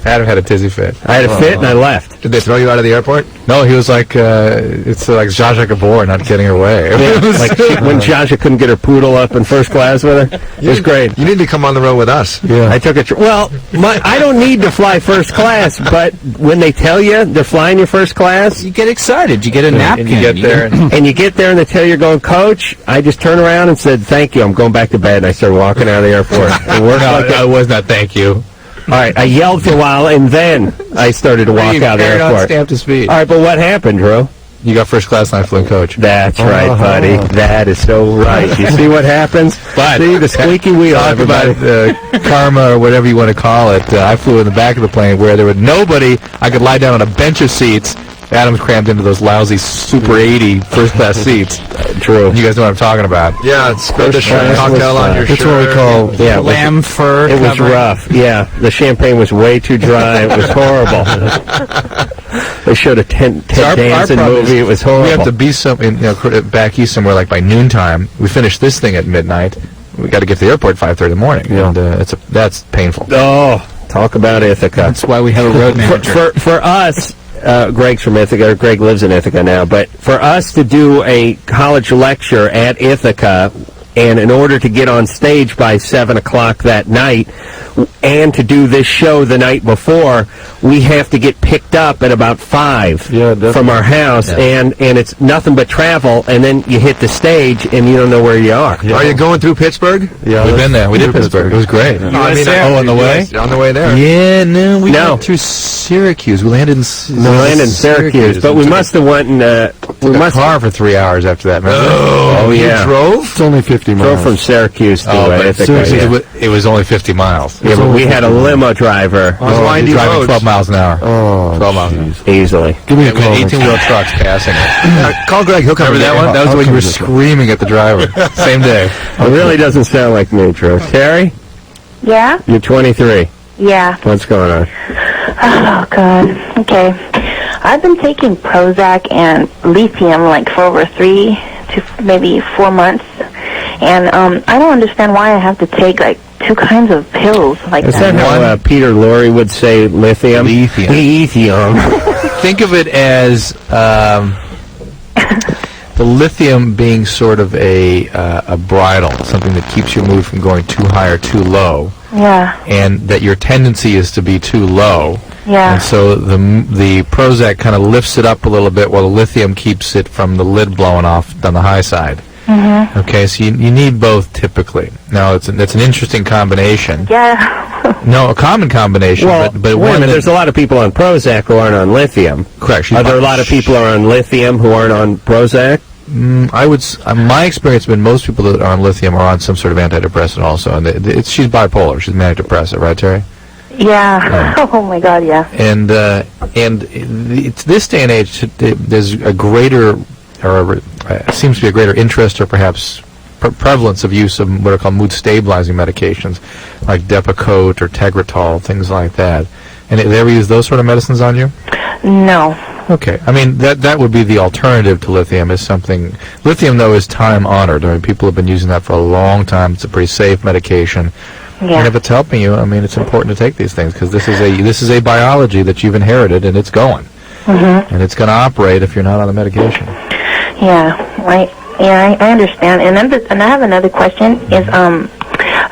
Adam had a tizzy fit. I had a fit, and I left. Did they throw you out of the airport? No, he was like, it's like Zsa Zsa Gabor not getting her way. Like when Jaja couldn't get her poodle up in first class with her. It was great. You need to come on the road with us. Yeah. I took a I don't need to fly first class, but when they tell you they're flying you first class, You get excited. You get a napkin. And you get there. and you get there and they tell you you're going, Coach, I just turned around and said, thank you, I'm going back to bed, and I started walking out of the airport. It worked like I was not thank you. All right, I yelled for a while, and then I started to walk out of the airport. Stamped his feet. All right, but what happened, Drew? You got first class and I flew in coach. That's right, buddy. That is so right. You see what happens? But see the squeaky wheel, talk everybody. about karma or whatever you want to call it. I flew in the back of the plane where there was nobody. I could lie down on a bench of seats. Adam's crammed into those lousy Super 80 first-class seats. True. You guys know what I'm talking about. Yeah, spread the shrimp class cocktail was, on your That's shirt. what we call Lamb fur. It was covering. rough. Yeah, the champagne was way too dry. It was horrible. They showed a Ted Danson movie. It was horrible. We have to be back east somewhere like by noontime. We finish this thing at midnight. We got to get to the airport at 5:30 in the morning. Yeah. And that's painful. Oh, talk about Ithaca. That's why we have a road manager. For us, Greg's from Ithaca. Greg lives in Ithaca now. But for us to do a college lecture at Ithaca, and in order to get on stage by 7 o'clock that night, and to do this show the night before, we have to get picked up at about 5 from our house, and it's nothing but travel, and then you hit the stage, and you don't know where you are. Are you going through Pittsburgh? Yeah, We've been there. We did Pittsburgh. It was great. On the way? On the way there. Yeah, no, we No. went through Syracuse. We landed in We landed in Syracuse, but we must have went and we must car for 3 hours after that. Remember? Oh, yeah. You drove? It's only 50 miles. Drove from Syracuse to but Ithaca. Yeah. it was only 50 miles. Yeah, but we had a limo driver windy driving roads. 12 miles an hour. Oh, 12 miles an hour. easily. Give me a And call. with 18-wheel trucks passing it. Call Greg. He'll come. Remember that one? That was I'll when you come were to this one. screaming at the driver. Same day. It really doesn't sound like me, Drew. Terry, Yeah? you're 23. Yeah. What's going on? Oh, God. Okay. I've been taking Prozac and lithium like for over 3 to maybe 4 months. And I don't understand why I have to take like 2 kinds of pills like Is that how Peter Lorre would say lithium? Lithium. Lithium. Think of it as the lithium being sort of a bridle, something that keeps your mood from going too high or too low, Yeah. and that your tendency is to be too low. Yeah. And so the Prozac kind of lifts it up a little bit while the lithium keeps it from the lid blowing off on the high side. Mm-hmm. Okay, so you need both typically. Now, it's an interesting combination. Yeah. No, a common combination, Well, but wait a one minute, that... there's a lot of people on Prozac who aren't on lithium. Correct. Are there a lot of people who are on lithium who aren't on Prozac? I would. My experience has been most people that are on lithium are on some sort of antidepressant also, and she's bipolar. She's manic depressive, right, Terry? Yeah. Oh, my God, yeah. And it's this day and age, there's a greater, or seems to be a greater interest, or perhaps prevalence of use of what are called mood stabilizing medications, like Depakote or Tegretol, things like that. And they ever use those sort of medicines on you? No. Okay. I mean, that would be the alternative to lithium. Is something lithium, though, is time honored. I mean, people have been using that for a long time. It's a pretty safe medication. Yeah. And if it's helping you, I mean, it's important to take these things because this is a biology that you've inherited, and it's going. Mm-hmm. And it's going to operate if you're not on the medication. Yeah. I understand. And I have another question. Is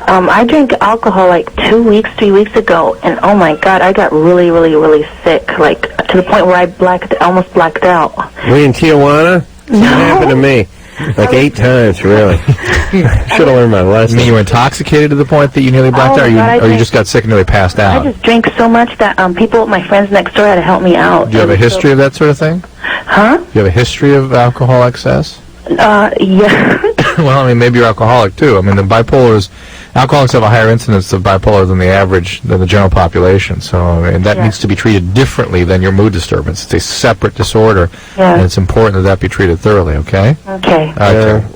I drank alcohol like 3 weeks ago, and oh my God, I got really, really, really sick, like to the point where I almost blacked out. Were you in Tijuana? No. That happened to me. Like 8 times, really. Should have learned my lesson. You mean you were intoxicated to the point that you nearly blacked out, or you just got sick and nearly passed out? I just drank so much that my friends next door had to help me out. Do you have a history of that sort of thing? Huh? Do you have a history of alcohol excess? Yeah. Well, I mean, maybe you're alcoholic, too. I mean, alcoholics have a higher incidence of bipolar than the general population. So, I mean, that needs to be treated differently than your mood disturbance. It's a separate disorder, and it's important that be treated thoroughly, okay? Okay.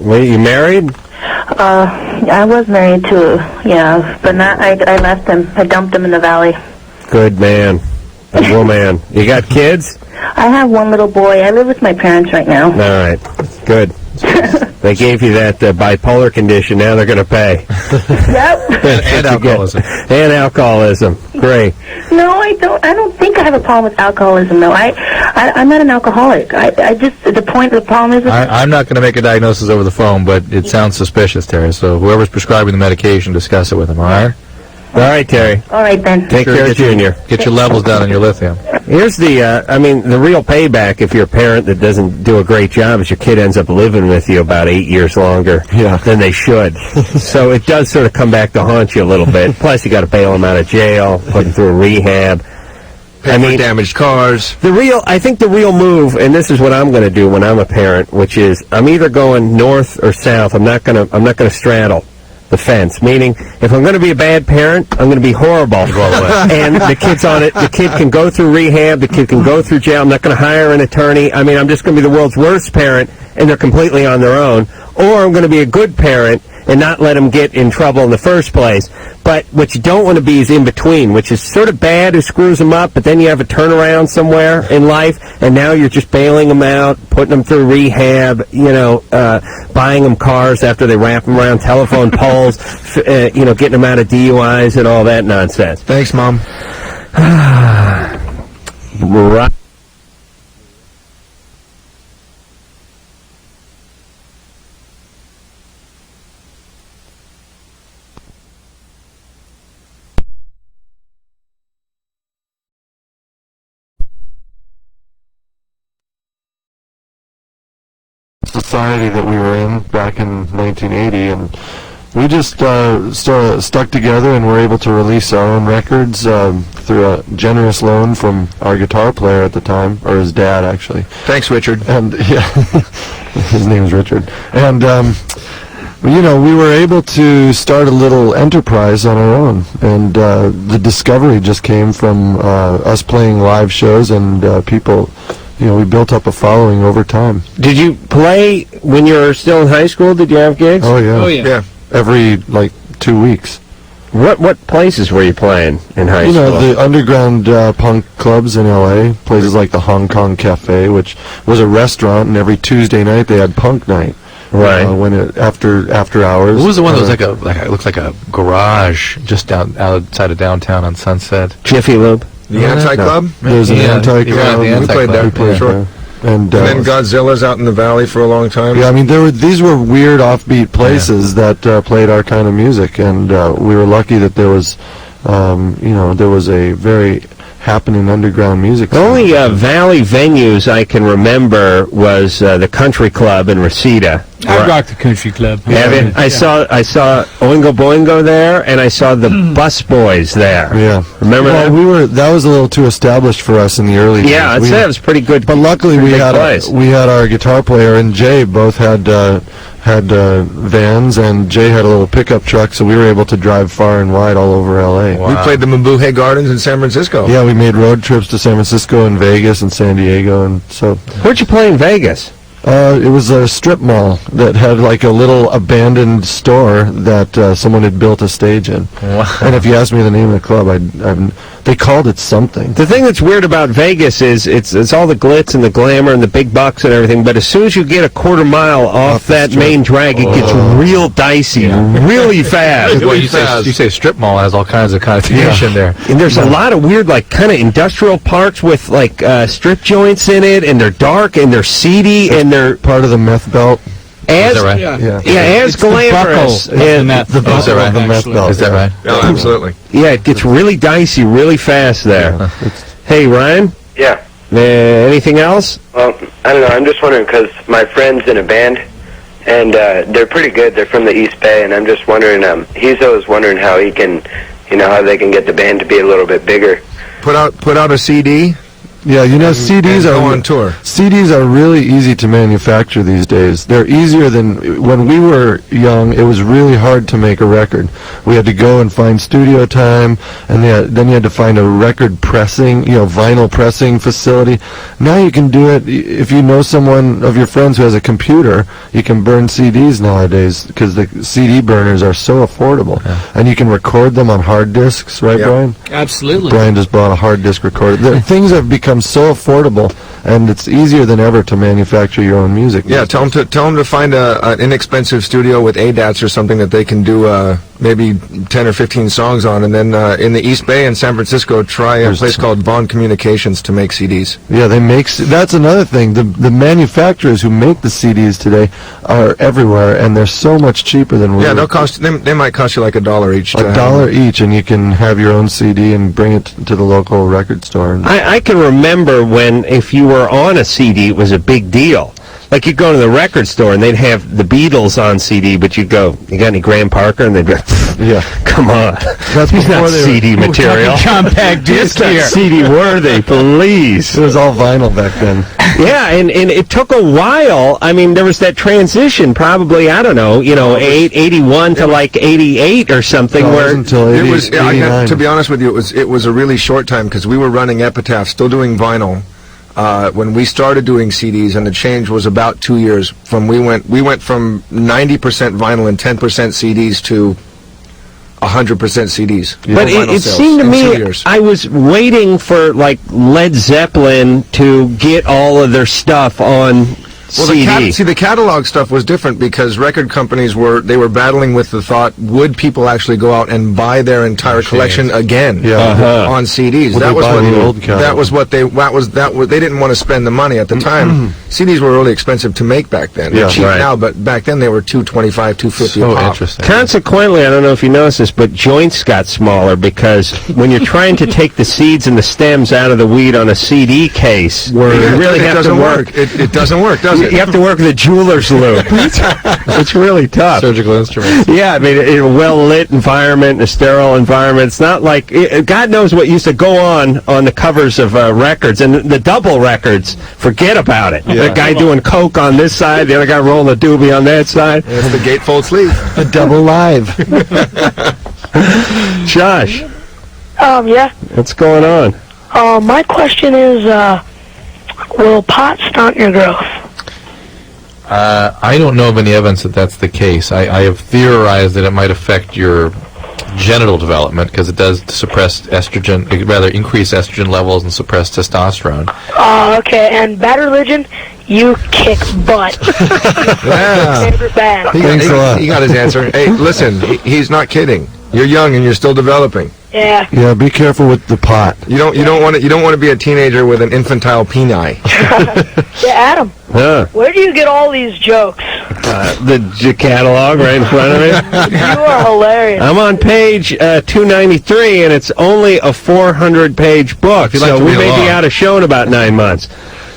Were you married? I was married to, but not, I left him. I dumped him in the valley. Good man. Good woman. You got kids? I have one little boy. I live with my parents right now. All right. Good. They gave you that bipolar condition. Now they're going to pay. Yep. And alcoholism. And alcoholism. Great. No, I don't think I have a problem with alcoholism, though. I'm not an alcoholic. I just, the problem is... I'm not going to make a diagnosis over the phone, but it sounds suspicious, Terry. So whoever's prescribing the medication, discuss it with him, all right? All right, Terry. All right, then. Take care, Junior. Get your levels down on your lithium. Here's the real payback if you're a parent that doesn't do a great job is your kid ends up living with you about 8 years longer than they should. So it does sort of come back to haunt you a little bit. Plus, you got to bail them out of jail, put them through a rehab. Pay for damaged cars. I think the real move, and this is what I'm going to do when I'm a parent, which is I'm either going north or south. I'm not going to straddle the fence. Meaning, if I'm going to be a bad parent, I'm going to be horrible. And the kid's on it. The kid can go through rehab. The kid can go through jail. I'm not going to hire an attorney. I mean, I'm just going to be the world's worst parent, and they're completely on their own. Or I'm going to be a good parent and not let them get in trouble in the first place. But what you don't want to be is in between, which is sort of bad, who screws them up, but then you have a turnaround somewhere in life, and now you're just bailing them out, putting them through rehab, buying them cars after they wrap them around telephone poles, getting them out of DUIs and all that nonsense. Thanks, Mom. Right. Society that we were in back in 1980, and we just stuck together and were able to release our own records through a generous loan from our guitar player at the time, or his dad actually. Thanks, Richard. And his name's Richard. And we were able to start a little enterprise on our own, and the discovery just came from us playing live shows and people. We built up a following over time. Did you play when you were still in high school? Did you have gigs? Oh, yeah. Yeah. Every, 2 weeks. What places were you playing in high school? The underground punk clubs in L.A., places like the Hong Kong Cafe, which was a restaurant, and every Tuesday night they had punk night. Right. After hours. What was the one that was it looked like a garage just outside of downtown on Sunset? Jiffy Lube? The Anti-Club? There's an Anti-Club. We played there, for sure. And then Godzilla's out in the valley for a long time. Yeah, I mean, these were weird offbeat places that played our kind of music, and we were lucky that there was, there was a very happening underground music scene. The only valley venues I can remember was the Country Club in Reseda. I rocked the Country Club. Have you? I saw Oingo Boingo there, and I saw the Bus Boys there. Yeah, remember that? That was a little too established for us in the early days. Yeah, I'd say it was pretty good. But luckily we had our guitar player and Jay both had vans, and Jay had a little pickup truck, so we were able to drive far and wide all over L.A. Wow. We played the Mabuhay Gardens in San Francisco. Yeah, we made road trips to San Francisco and Vegas and San Diego, and so. Where'd you play in Vegas? It was a strip mall that had a little abandoned store that someone had built a stage in. Wow. And if you ask me the name of the club, they called it something. The thing that's weird about Vegas is it's all the glitz and the glamour and the big bucks and everything, but as soon as you get a quarter mile off that main drag, it gets real dicey, really fast. Well, you say strip mall has all kinds of connotation there. And there's a lot of weird, kind of industrial parts with, strip joints in it, and they're dark, and they're seedy, and they're... Part of the meth belt. as that right? as glamorous. Buckle of the meth. The Oh, is that buckle right? of the meth belt. Is that right? Oh, absolutely. Yeah, it gets really dicey really fast there. Hey, Ryan, Yeah. anything else? Well, I don't know. I'm just wondering because my friend's in a band, and they're pretty good. They're from the East Bay, and I'm just wondering. He's always wondering how he can, how they can get the band to be a little bit bigger. Put out a CD. Yeah, CDs and are go on tour. CDs are really easy to manufacture these days. They're easier than when we were young. It was really hard to make a record. We had to go and find studio time, and then you had to find a record pressing, vinyl pressing facility. Now you can do it if you know someone of your friends who has a computer. You can burn CDs nowadays because the CD burners are so affordable, and you can record them on hard disks, right, Yeah. Brian? Absolutely. Brian just bought a hard disk recorder. Things have become so affordable, and it's easier than ever to manufacture your own music. Yeah, tell them to find an inexpensive studio with ADATs or something that they can do maybe 10 or 15 songs on, and then in the East Bay and San Francisco, try a place called Vaughn Communications to make CDs. Yeah, that's another thing. The manufacturers who make the CDs today are everywhere, and they're so much cheaper than we. Yeah, they might cost you like $1 each. $1 each, and you can have your own CD and bring it to the local record store. I can remember when, if you were on a CD, it was a big deal. Like, you'd go to the record store, and they'd have the Beatles on CD, but you'd go, you got any Graham Parker? And they'd be like, Yeah, come on. that's He's not before they CD material. Compact disc It's not here. CD worthy, please. It was all vinyl back then. Yeah, and it took a while. I mean, there was that transition, probably, I don't know, 81 to like 88 or something, It where wasn't until 80, It was. I 89. have to be honest with you, it was a really short time because we were running Epitaph, still doing vinyl. When we started doing CDs, and the change was about 2 years. We went from 90% vinyl and 10% CDs to 100% CDs. But it seemed to me, I was waiting for, like, Led Zeppelin to get all of their stuff on CD. The catalog stuff was different because record companies were battling with the thought: would people actually go out and buy their entire collection again on CDs? Would That they was buy what the old catalog? they didn't want to spend the money at the time. CDs were really expensive to make back then. They're cheap now, but back then they were $225, $250 a pop. Interesting. Consequently, I don't know if you noticed this, but joints got smaller because when you're trying to take the seeds and the stems out of the weed on a CD case, you really have to work. It doesn't work, does it? You have to work the jeweler's loop. It's really tough. Surgical instruments. Yeah, I mean, in a well-lit environment, a sterile environment. It's not like God knows what used to go on the covers of records, and the double records. Forget about it. The guy doing coke on this side, the other guy rolling a doobie on that side. It's the gatefold sleeve. A double live. Josh, Yeah. what's going on? My question is, will pot stunt your growth? I don't know of any evidence that that's the case. I have theorized that it might affect your genital development because it does suppress estrogen, rather increase estrogen levels and suppress testosterone. Okay. And Bad Religion, you kick butt. Yeah. Favorite band. Thanks a lot. He got his answer. Hey, listen, he's not kidding. You're young and you're still developing. Yeah. Yeah, be careful with the pot. You don't want to be a teenager with an infantile peni. Yeah, Adam. Huh. Where do you get all these jokes? The catalog right in front of me. You are hilarious. I'm on page 293, and it's only a 400-page book, you'd like so to we read may along. be out of show in about 9 months.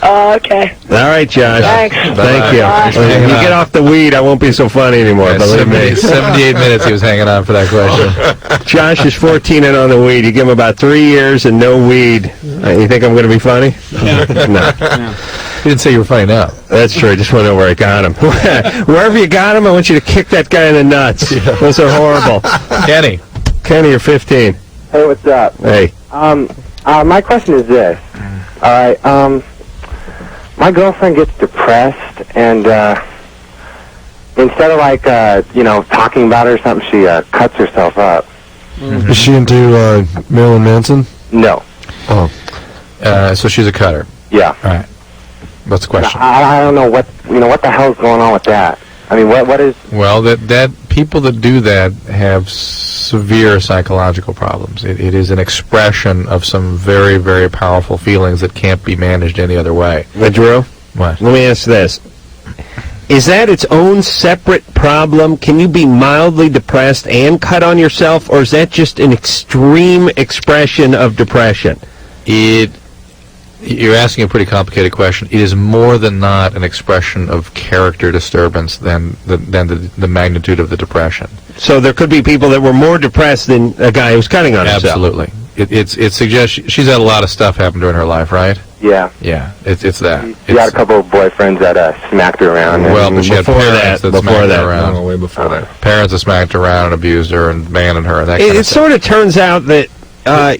Okay. All right, Josh. Thanks. Thank you. Bye. When you get off the weed, I won't be so funny anymore, Yeah, believe me. 78 minutes he was hanging on for that question. Josh is 14 and on the weed. You give him about 3 years and no weed. You think I'm going to be funny? No. You didn't say you were funny now. That's true. I just want to know where I got him. Wherever you got him, I want you to kick that guy in the nuts. Those are horrible. Kenny, you're 15. Hey, what's up? Hey. My question is this. All right, my girlfriend gets depressed, and instead of talking about it or something, she cuts herself up. Is she into Marilyn Manson? No. Oh. So she's a cutter. Yeah. All right. What's the question? I don't know what the hell's going on with that. I mean, what is? Well, that people that do that have severe psychological problems. It is an expression of some very, very powerful feelings that can't be managed any other way. But Drew, What? let me ask this. Is that its own separate problem? Can you be mildly depressed and cut on yourself, or is that just an extreme expression of depression? You're asking a pretty complicated question. It is more than not an expression of character disturbance than the magnitude of the depression. So there could be people that were more depressed than a guy who's cutting on himself. Absolutely. It suggests she's had a lot of stuff happen during her life, right? Yeah. Yeah, it's that. She had a couple of boyfriends that smacked her around. Well, but she had parents that smacked her around. No, way before that. Parents that smacked her around and abused her and abandoned her. And that kind of It sort of turns out that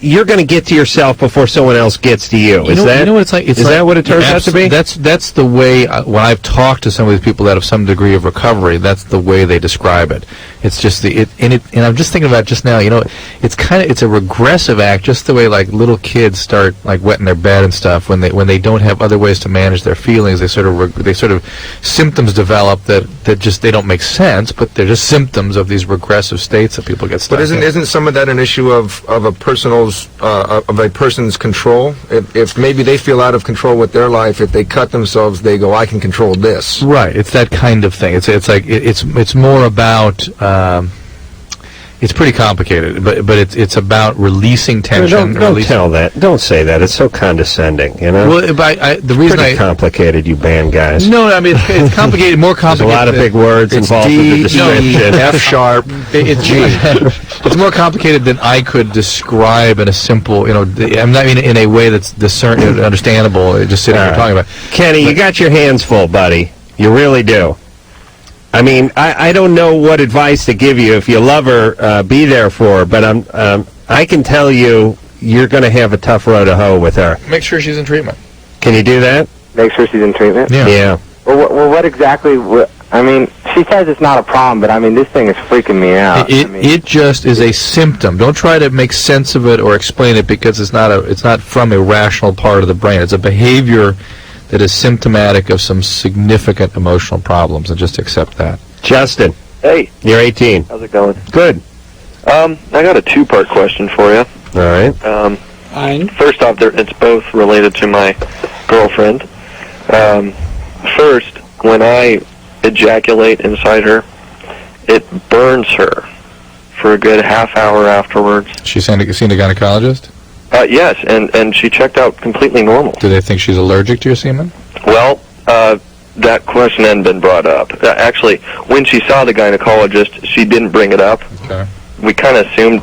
you're going to get to yourself before someone else gets to you. You know what it's like? Is that what it turns out to be? That's the way, when I've talked to some of these people that have some degree of recovery, that's the way they describe it. It's just and I'm just thinking about it just now, it's a regressive act, just the way like little kids start like wetting their bed and stuff when they don't have other ways to manage their feelings. They sort of symptoms develop that just they don't make sense, but they're just symptoms of these regressive states that people get stuck But isn't some of that an issue of a person's control? If maybe they feel out of control with their life, if they cut themselves, they go, I can control this. Right. It's that kind of thing. It's more about. It's pretty complicated, but it's about releasing tension. Don't tell that. Don't say that. It's so condescending, Well, the reason pretty complicated, you band guys. No, I mean it's complicated, more complicated. There's a lot of big words involved in the description. F sharp. It's G. It's more complicated than I could describe in a simple, I'm not in a way that's understandable. Just sitting here talking about. Kenny, you got your hands full, buddy. You really do. I mean, I don't know what advice to give you. If you love her, be there for her. But I can tell you, you're going to have a tough road to hoe with her. Make sure she's in treatment. Can you do that? Make sure she's in treatment? Yeah. Well, what exactly... I mean, she says it's not a problem, but I mean, this thing is freaking me out. It just is a symptom. Don't try to make sense of it or explain it because it's not from a rational part of the brain. It's a behavior that is symptomatic of some significant emotional problems, and just accept that. Justin. Hey. You're 18. How's it going? Good. I got a two-part question for you. All right. First off, it's both related to my girlfriend. First, when I ejaculate inside her, it burns her for a good half hour afterwards. She's seen a gynecologist? Yes, and she checked out completely normal. Do they think she's allergic to your semen? Well, that question hadn't been brought up. Actually, when she saw the gynecologist, she didn't bring it up. Okay. We kind of assumed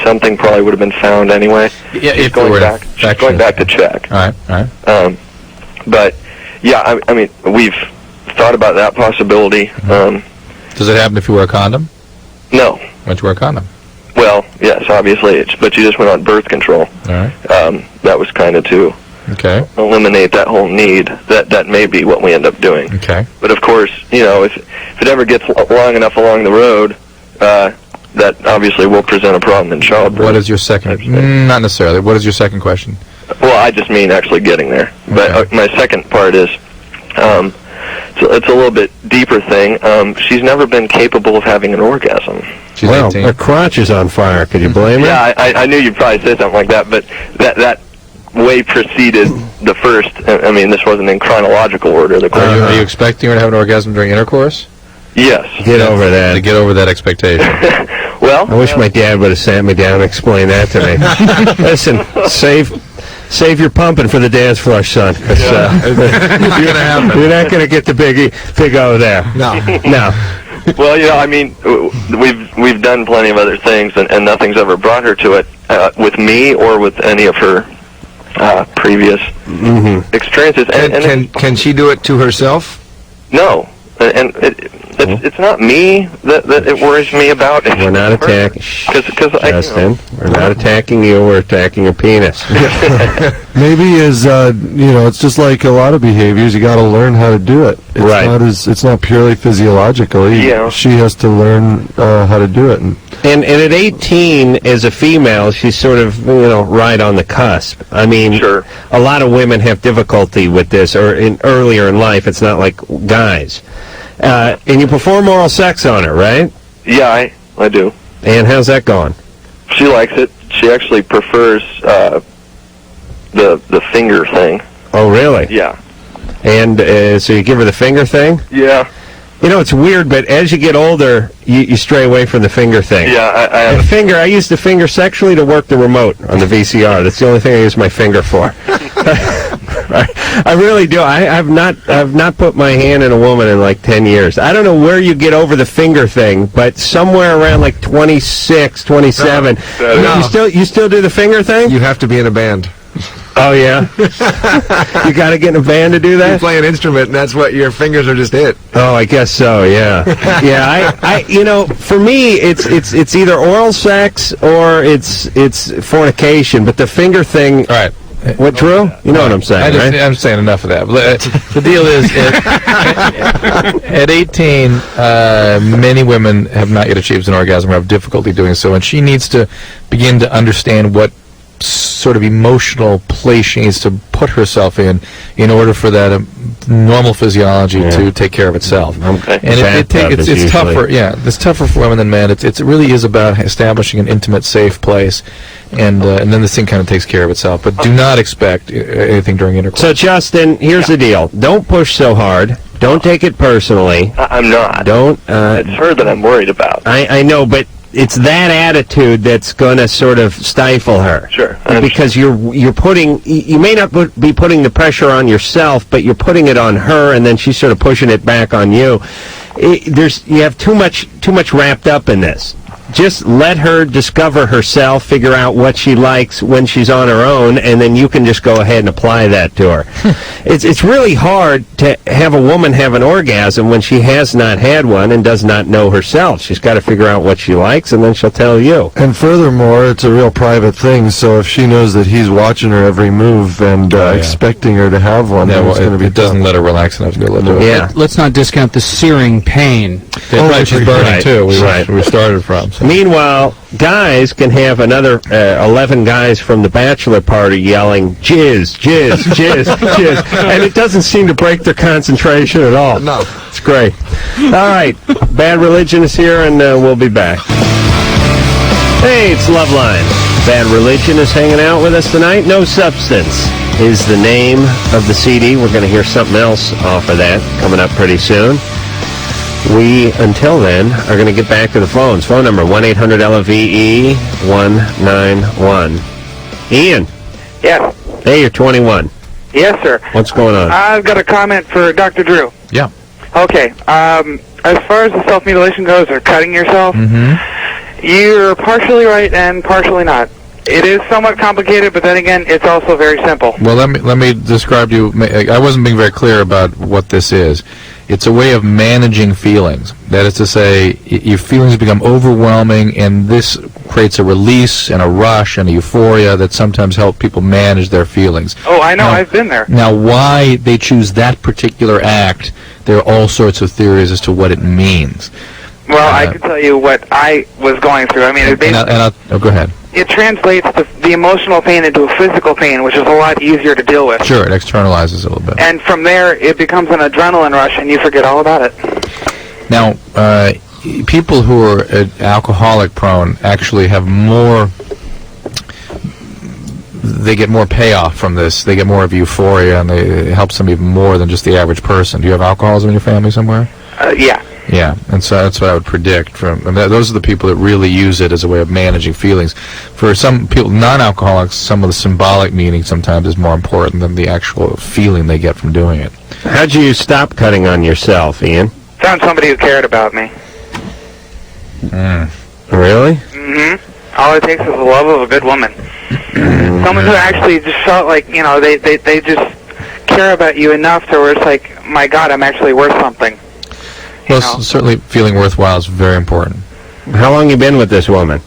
something probably would have been found anyway. Yeah, she's going back to check. All right. But yeah, I mean, we've thought about that possibility. Does it happen if you wear a condom? No. Why don't you wear a condom? Well, yes, obviously, but you just went on birth control. All right. That was kind of to eliminate that whole need. That may be what we end up doing. Okay. But of course, if it ever gets long enough along the road, that obviously will present a problem in childbirth. What is your second? Not necessarily. What is your second question? Well, I just mean actually getting there. But my second part is, it's a little bit deeper thing. She's never been capable of having an orgasm. She's 18. Her crotch is on fire. Could you blame her? Yeah, I knew you'd probably say something like that, but that way preceded the first. I mean, this wasn't in chronological order. Are you expecting her to have an orgasm during intercourse? Yes. Get over that. To get over that expectation. Well, I wish my dad would have sat me down and explained that to me. Listen, save your pumping for the dance floor, son. Because you're not going to get the big O there. No. Well, I mean, we've done plenty of other things, and nothing's ever brought her to it with me or with any of her previous experiences. Can she do it to herself? No, and it's not me that it worries me about. We're not attacking. Justin, we're not attacking you. We're attacking your penis. Maybe it's just like a lot of behaviors. You got to learn how to do it. It's not purely physiological. She has to learn how to do it. And at 18, as a female, she's sort of right on the cusp. I mean, a lot of women have difficulty with this, or earlier in life. It's not like guys. And you perform oral sex on her, right? Yeah, I do. And how's that going? She likes it. She actually prefers the finger thing. Oh, really? Yeah. And so you give her the finger thing? Yeah. You know, it's weird, but as you get older, you stray away from the finger thing. Yeah, I have I use the finger sexually to work the remote on the VCR. That's the only thing I use my finger for. I really do. I've not put my hand in a woman in like 10 years. I don't know where you get over the finger thing, but somewhere around like 26, 27. You still do the finger thing? You have to be in a band. Oh, yeah? You got to get in a band to do that? You play an instrument, and that's what your fingers are just hit. Oh, I guess so, yeah. Yeah, I for me, it's either oral sex or it's fornication, but the finger thing... All right. What, Drew? You know what I'm saying, right? I'm saying enough of that. The deal is, at 18, many women have not yet achieved an orgasm or have difficulty doing so, and she needs to begin to understand what sort of emotional place she needs to put herself in order for that normal physiology to take care of itself. Okay. And it's tougher. Yeah, it's tougher for women than men. It really is about establishing an intimate, safe place, and then this thing kind of takes care of itself. But do not expect anything during intercourse. So, Justin, here's the deal. Don't push so hard. Don't take it personally. I'm not. Don't. It's her that I'm worried about. I know, but it's that attitude that's going to sort of stifle her. Sure. Because you're putting, you may not be putting the pressure on yourself, but you're putting it on her, and then she's sort of pushing it back on you. You have too much wrapped up in this. Just let her discover herself, figure out what she likes when she's on her own, and then you can just go ahead and apply that to her. It's really hard to have a woman have an orgasm when she has not had one and does not know herself. She's got to figure out what she likes, and then she'll tell you. And furthermore, it's a real private thing, so if she knows that he's watching her every move and expecting her to have one, then it's going to be it doesn't let her relax enough to be able to do it. Yeah. Let's not discount the searing pain. Right, she's burning Right. too. Right. We started from. So. Meanwhile, guys can have another 11 guys from the bachelor party yelling, jizz, jizz, jizz, jizz, and it doesn't seem to break their concentration at all. No. It's great. All right, Bad Religion is here, and we'll be back. Hey, it's Loveline. Bad Religion is hanging out with us tonight. No Substance is the name of the CD. We're going to hear something else off of that coming up pretty soon. We, until then, are going to get back to the phones. Phone number, 1-800-LOVE-191. Ian. Yes. Hey, you're 21. Yes, sir. What's going on? I've got a comment for Dr. Drew. Yeah. Okay. As far as the self-mutilation goes, or cutting yourself, you're partially right and partially not. It is somewhat complicated, but then again, it's also very simple. Well, let me describe to you. I wasn't being very clear about what this is. It's a way of managing feelings. That is to say, your feelings become overwhelming, and this creates a release and a rush and a euphoria that sometimes help people manage their feelings. Oh, I know. I've been there. Now, why they choose that particular act, there are all sorts of theories as to what it means. Well, I can tell you what I was going through. I mean, it basically... go ahead. It translates the emotional pain into a physical pain, which is a lot easier to deal with. Sure, it externalizes a little bit. And from there, it becomes an adrenaline rush, and you forget all about it. Now, people who are alcoholic prone actually have more... They get more payoff from this. They get more of euphoria, and it helps them even more than just the average person. Do you have alcoholism in your family somewhere? Yeah. Yeah, and so that's what I would predict. Those are the people that really use it as a way of managing feelings. For some people, non-alcoholics, some of the symbolic meaning sometimes is more important than the actual feeling they get from doing it. How'd you stop cutting on yourself, Ian? Found somebody who cared about me. Really? Mm-hmm. All it takes is the love of a good woman. Someone who actually just felt like, they just care about you enough to where it's like, my God, I'm actually worth something. Well, certainly feeling worthwhile is very important. How long you been with this woman?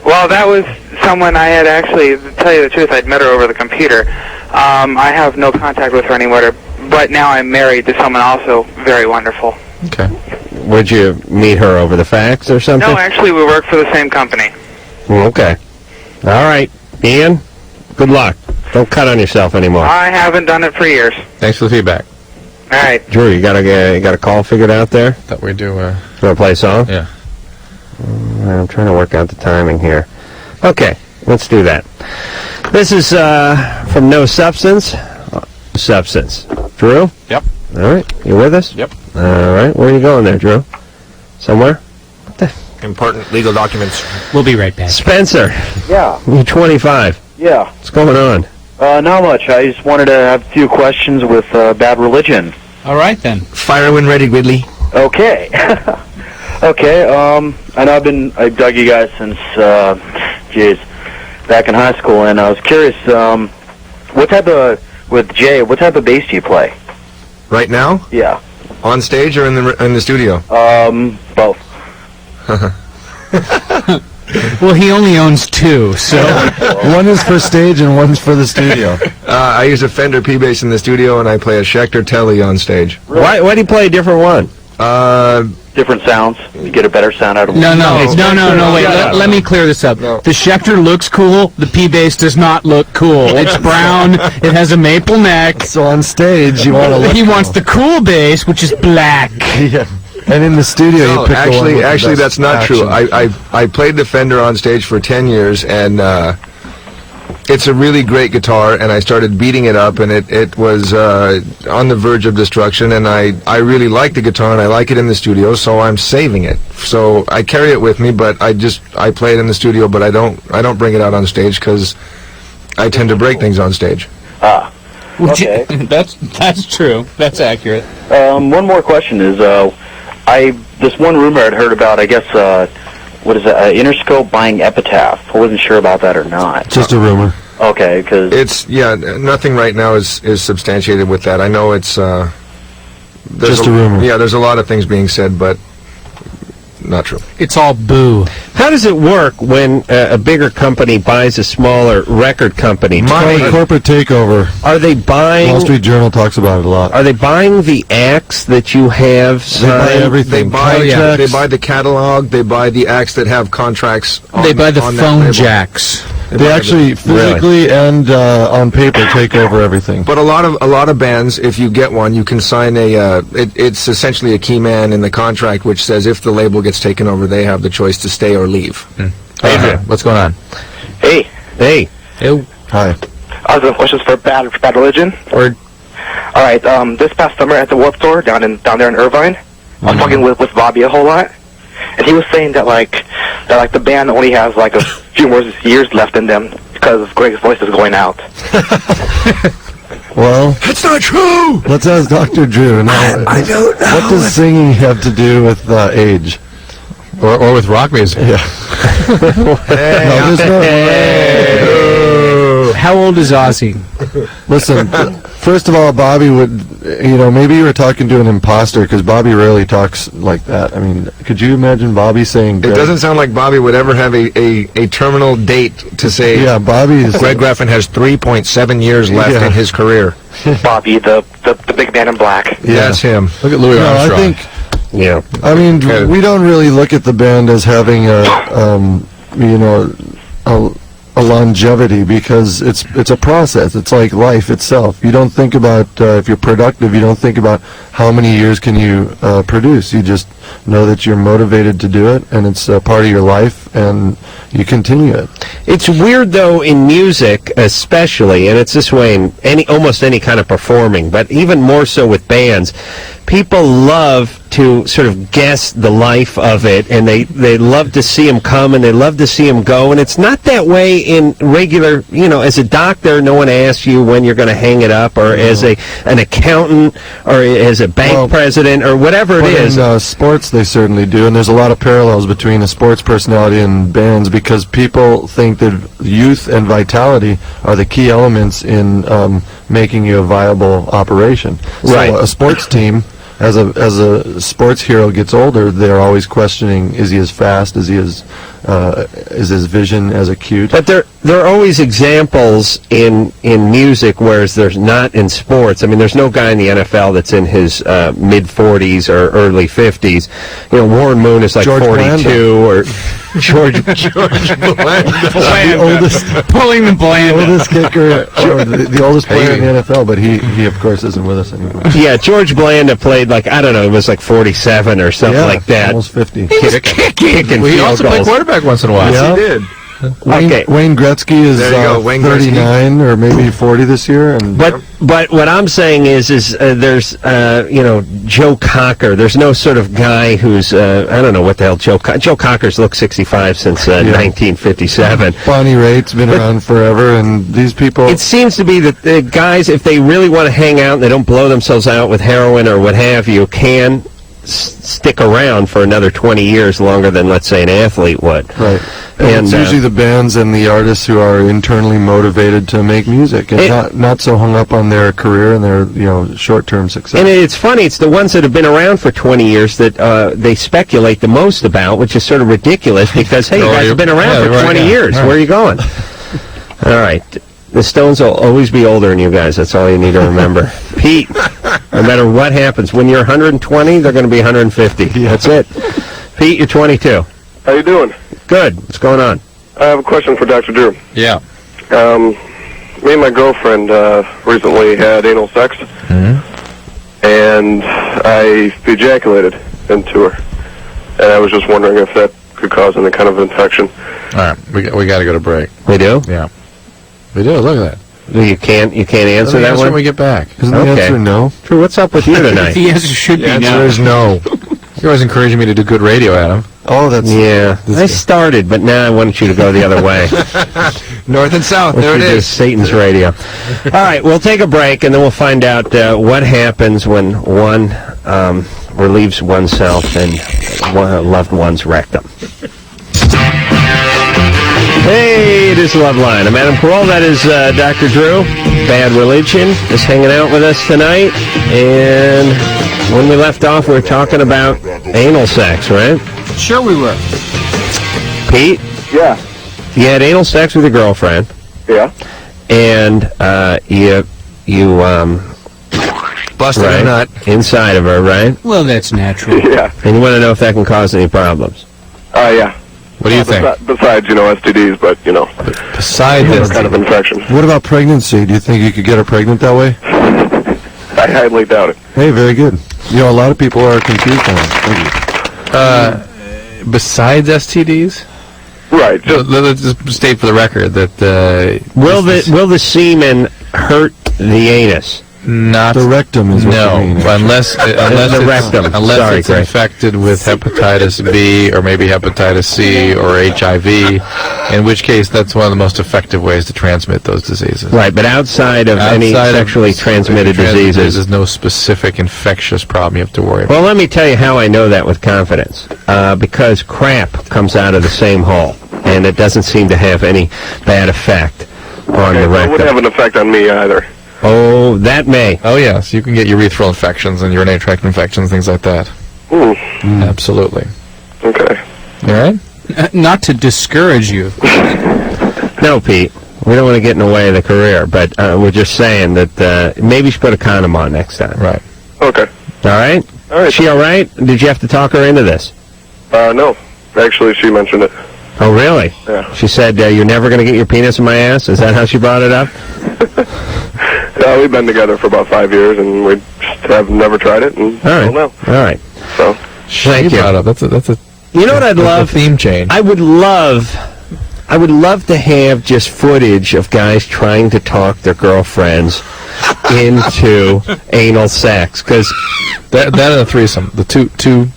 Well, that was someone I had actually, to tell you the truth, I'd met her over the computer. I have no contact with her anymore, but now I'm married to someone also very wonderful. Okay. Would you meet her over the fax or something? No, actually, we work for the same company. Okay. All right. Ian, good luck. Don't cut on yourself anymore. I haven't done it for years. Thanks for the feedback. All right. Drew, you got a call figured out there? That we do. You want to play a song? Yeah. I'm trying to work out the timing here. Okay, let's do that. This is from No Substance. Substance. Drew? Yep. All right, you with us? Yep. All right, where are you going there, Drew? Somewhere? Important legal documents. We'll be right back. Spencer, Yeah, you're 25. yeah. What's going on? Not much. I just wanted to have a few questions with Bad Religion. All right, then. Fire when ready, Ridley. Okay. Okay, I know I've dug you guys since, back in high school, and I was curious, with Jay, what type of bass do you play? Right now? Yeah. On stage or in the studio? Both. Well, he only owns two, so... One is for stage and one's for the studio. I use a Fender P-Bass in the studio, and I play a Schecter Telly on stage. Why do you play a different one? Different sounds. You get a better sound out of No, wait, let me clear this up. No. The Schecter looks cool, the P-Bass does not look cool. It's brown, it has a maple neck. So on stage, you want to look He wants the cool bass, which is black. Yeah. And in the studio, No, you pick the one with the actually, best that's not action. true. I played the Fender on stage for 10 years, and it's a really great guitar, and I started beating it up, and it was on the verge of destruction, and I really like the guitar, and I like it in the studio, so I'm saving it. So I carry it with me, but I play it in the studio, but I don't bring it out on stage, because I tend to break things on stage. Okay. That's true. That's accurate. One more question is, this one rumor I'd heard about, I guess, what is it, Interscope buying Epitaph. I wasn't sure about that or not. Just a rumor. Okay, because... It's, nothing right now is substantiated with that. I know it's... Just a rumor. Yeah, there's a lot of things being said, but not true. It's all boo. How does it work when a bigger company buys a smaller record company? Called a corporate takeover. Are they buying... Wall Street Journal talks about it a lot. Are they buying the acts that you have They buy signed? everything. They buy the catalog. They buy the acts that have contracts. They buy the on that phone label. jacks. They actually physically and on paper take over everything. But a lot of bands, if you get one, you can sign it's essentially a key man in the contract, which says if the label gets taken over, they have the choice to stay or leave. Adrian, what's going on? Hey. Hi. I was questions for Bad Religion. Or, all right. This past summer at the Warped Tour down there in Irvine, I was talking with Bobby a whole lot, and he was saying that the band only has like a few more years left in them because Greg's voice is going out. Well, that's not true. Let's ask Dr. Drew. Now, I don't know. What does singing have to do with age? Or with rock music? Yeah. How old is Ozzy? Listen, first of all, Bobby would, maybe you were talking to an imposter because Bobby rarely talks like that. I mean, could you imagine Bobby saying... It doesn't sound like Bobby would ever have a terminal date to say... Yeah, Bobby is... Greg Graffin has 3.7 years left in his career. Bobby, the big man in black. Yeah. That's him. Look at Louis Armstrong. I think... Yeah. I mean, we don't really look at the band as having a longevity because it's a process. It's like life itself. You don't think about if you're productive. You don't think about how many years can you produce. You just know that you're motivated to do it, and it's a part of your life, and you continue it. It's weird though in music, especially, and it's this way in almost any kind of performing, but even more so with bands. People love to sort of guess the life of it, and they love to see them come, and they love to see them go, and it's not that way in regular, as a doctor, no one asks you when you're going to hang it up, or as an accountant, or as a bank president, or whatever it is. In sports, they certainly do, and there's a lot of parallels between a sports personality and bands because people think that youth and vitality are the key elements in making you a viable operation. Right. So a sports team, as a sports hero gets older, they're always questioning: is he as fast? Is his vision as acute? But there are always examples in music, whereas there's not in sports. I mean, there's no guy in the NFL that's in his mid-40s or early 50s. Warren Moon is like George 42, Blanda. or George Blanda. The oldest, pulling the Blanda. The oldest kicker, or the oldest player in the NFL, but he of course isn't with us anymore. Yeah, George Blanda played it was like 47 or something like that. Almost 50. Kicking He also played quarterback once in a while. Yeah. He did. Wayne Gretzky is There you go, Wayne 39 or maybe 40 this year. And But what I'm saying is there's Joe Cocker. There's no sort of guy who's I don't know what the hell Joe Cocker's looked 65 since 1957. Bonnie Raitt's been around forever, and these people. It seems to be that the guys, if they really want to hang out and they don't blow themselves out with heroin or what have you, can stick around for another 20 years longer than, let's say, an athlete would. Right. And it's usually the bands and the artists who are internally motivated to make music and not so hung up on their career and their short-term success. And it's funny, it's the ones that have been around for 20 years that they speculate the most about, which is sort of ridiculous because, hey, you guys have been around for 20 years. Right. Where are you going? All right. The Stones will always be older than you guys. That's all you need to remember. Pete, no matter what happens, when you're 120, they're going to be 150. That's it. Pete, you're 22. How you doing? Good. What's going on? I have a question for Dr. Drew. Yeah. Me and my girlfriend recently had anal sex, and I ejaculated into her. And I was just wondering if that could cause any kind of infection. All right, we got to go to break. We do? Yeah. We do. Look at that. You can't answer that one? When we get back. Isn't the answer no? Drew, what's up with you tonight? The answer should be no. The answer is no. You're always encouraging me to do good radio, Adam. Oh, that's... Yeah. I started, but now I want you to go the other way. North and south, there it is. Satan's radio. All right, we'll take a break, and then we'll find out what happens when one relieves oneself in one loved one's rectum. Hey, it is Loveline. I'm Adam Carolla. That is Dr. Drew. Bad Religion is hanging out with us tonight. And when we left off, we were talking about anal sex, right? Sure we were. Pete? Yeah. You had anal sex with your girlfriend. Yeah. And you busted a nut inside of her, right? Well, that's natural. Yeah. And you want to know if that can cause any problems? Yeah. What do you think? Besides, STDs, but, Besides this kind of infection. What about pregnancy? Do you think you could get her pregnant that way? I highly doubt it. Hey, very good. A lot of people are confused on it. Thank you. Besides STDs? Right. Let's just state for the record that... Will the semen hurt the anus? Not the rectum is what you mean. unless the rectum. Unless it's infected with hepatitis B or maybe hepatitis C or HIV, in which case that's one of the most effective ways to transmit those diseases. Right, but outside of any sexually transmitted diseases, there's no specific infectious problem you have to worry about. Well, let me tell you how I know that with confidence. Because crap comes out of the same hole, and it doesn't seem to have any bad effect on the rectum. It wouldn't have an effect on me either. Oh, that may. Oh, yes. You can get urethral infections and urinary tract infections, things like that. Absolutely. Okay. All right? Not to discourage you. No, Pete. We don't want to get in the way of the career, but we're just saying that maybe you should put a condom on next time. Right. Okay. All right? All right. Is she all right? Did you have to talk her into this? No. Actually, she mentioned it. Oh, really? Yeah. She said, you're never going to get your penis in my ass? Is that how she brought it up? We've been together for about 5 years, and we just have never tried it, and all right. don't know. All right. So, thank you. That's a You know what I'd love? A theme change. I would love to have just footage of guys trying to talk their girlfriends into anal sex, because that and a threesome, the two.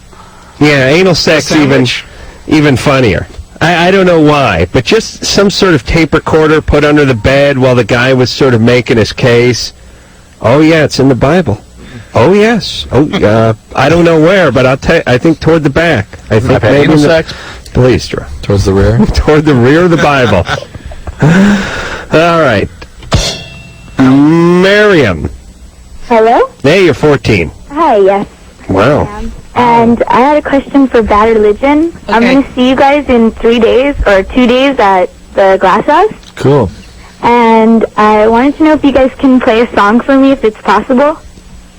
Yeah, anal sex even funnier. I don't know why, but just some sort of tape recorder put under the bed while the guy was sort of making his case. Oh yeah, it's in the Bible. Oh yes. Oh, I don't know where, but I'll tell you, I think toward the back. I think maybe anal sex. Please, Drew. Towards the rear. Toward the rear of the Bible. All right. Miriam. Hello? Hey, you're 14. Hi, yes. Wow. And I had a question for Bad Religion. Okay. I'm going to see you guys in 3 days or 2 days at the Glass House. Cool. And I wanted to know if you guys can play a song for me, if it's possible.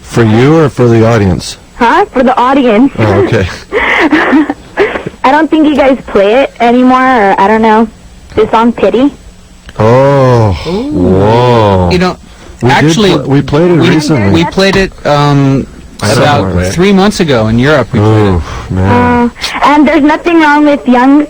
For you or for the audience? Huh? For the audience. Oh, okay. I don't think you guys play it anymore, or I don't know. The song Pity. Oh. Whoa. We played it recently. We played it about 3 months ago in Europe. We played it. Man. And there's nothing wrong with young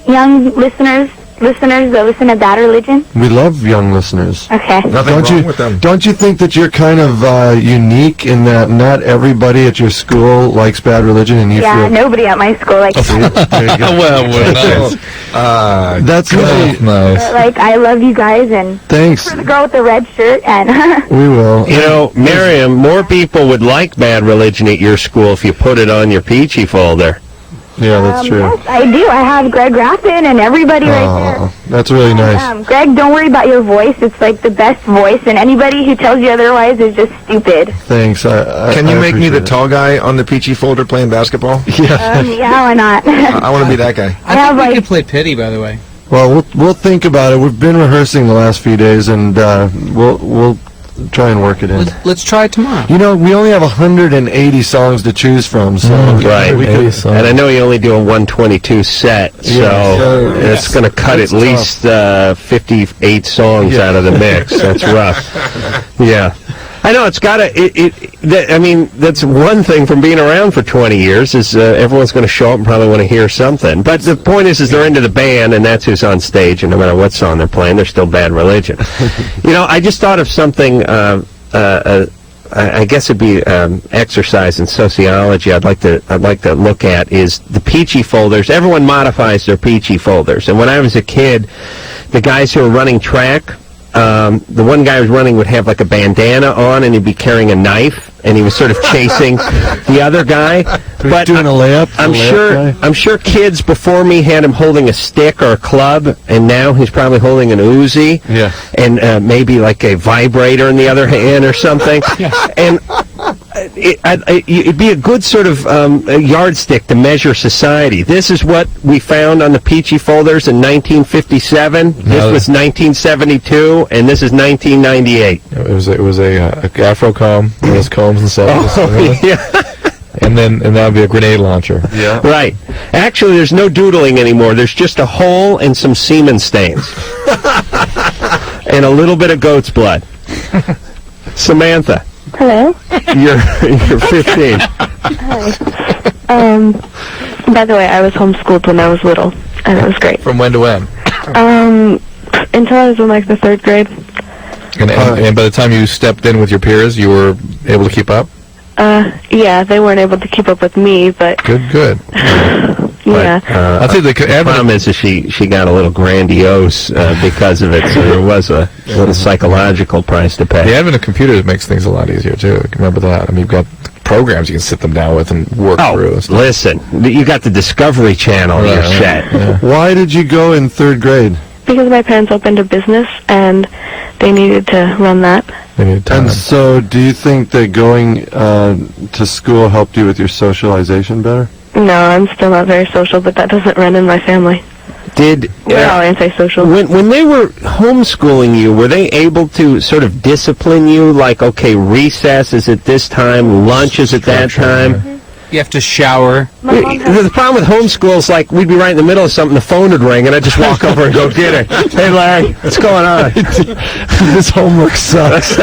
listeners listeners that listen to Bad Religion? We love young listeners. Okay. Nothing wrong with them. Don't you think that you're kind of unique in that not everybody at your school likes Bad Religion, and you Yeah, feel nobody at my school likes there you go. well, nice. That's really nice. Like, I love you guys, and thanks. for the girl with the red shirt, and We will. You know, Miriam, more people would like Bad Religion at your school if you put it on your Peachy folder. Yeah, that's true. yes, I do. I have Greg Raffin and everybody right there. That's really nice. Greg, don't worry about your voice. It's like the best voice, and anybody who tells you otherwise is just stupid. Thanks. Can you make me the tall guy on the Peachy folder playing basketball? Yeah. Yeah, why not? I want to be that guy. I think we could play Pity, by the way. Well, we'll think about it. We've been rehearsing the last few days, and we'll try and work it in. Let's try it tomorrow. You know, we only have 180 songs to choose from, so Right. we could, And I know you only do a 122 set, so it's going to cut That's at least 58 songs out of the mix. That's rough. Yeah. I know it's got to. I mean, that's one thing from being around for 20 years is everyone's going to show up and probably want to hear something. But the point is they're into the band, and that's who's on stage. And no matter what song they're playing, they're still Bad Religion. You know, I just thought of something. I guess it'd be exercise in sociology. I'd like to look at is the Peachy folders. Everyone modifies their Peachy folders, and when I was a kid, the guys who were running track. The one guy who was running would have like a bandana on, and he'd be carrying a knife, and he was sort of chasing the other guy. But doing a layup. I'm sure kids before me had him holding a stick or a club, and now he's probably holding an Uzi. Yeah. And maybe like a vibrator in the other hand or something. And it'd be a good sort of a yardstick to measure society. This is what we found on the Peachy folders in 1957. This was 1972, and this is 1998. It was a Afro comb, those combs and stuff. Oh, yeah. And that would be a grenade launcher. Yeah. Right. Actually, there's no doodling anymore. There's just a hole and some semen stains. And a little bit of goat's blood. Samantha. Hello. You're 15. Hi. By the way, I was homeschooled when I was little, and it was great. From when to when? Until I was in like the 3rd grade. And by the time you stepped in with your peers, you were able to keep up? Yeah, they weren't able to keep up with me, but Good. yeah. I think the problem is that she got a little grandiose because of it, so there was a little psychological price to pay. The advent of computers makes things a lot easier, too. Remember that. I mean, you've got programs you can sit them down with and work through. Listen, you got the Discovery Channel, you're set. Yeah. Why did you go in 3rd grade? Because my parents opened a business, and they needed to run that. And so, do you think that going to school helped you with your socialization better? No, I'm still not very social, but that doesn't run in my family. We're all antisocial. When they were homeschooling you, were they able to sort of discipline you, like, okay, recess is at this time, lunch is at that time? You have to shower. The problem with homeschool is, like, we'd be right in the middle of something, the phone would ring, and I'd just walk over and go get it. Hey, Larry, what's going on? This homework sucks.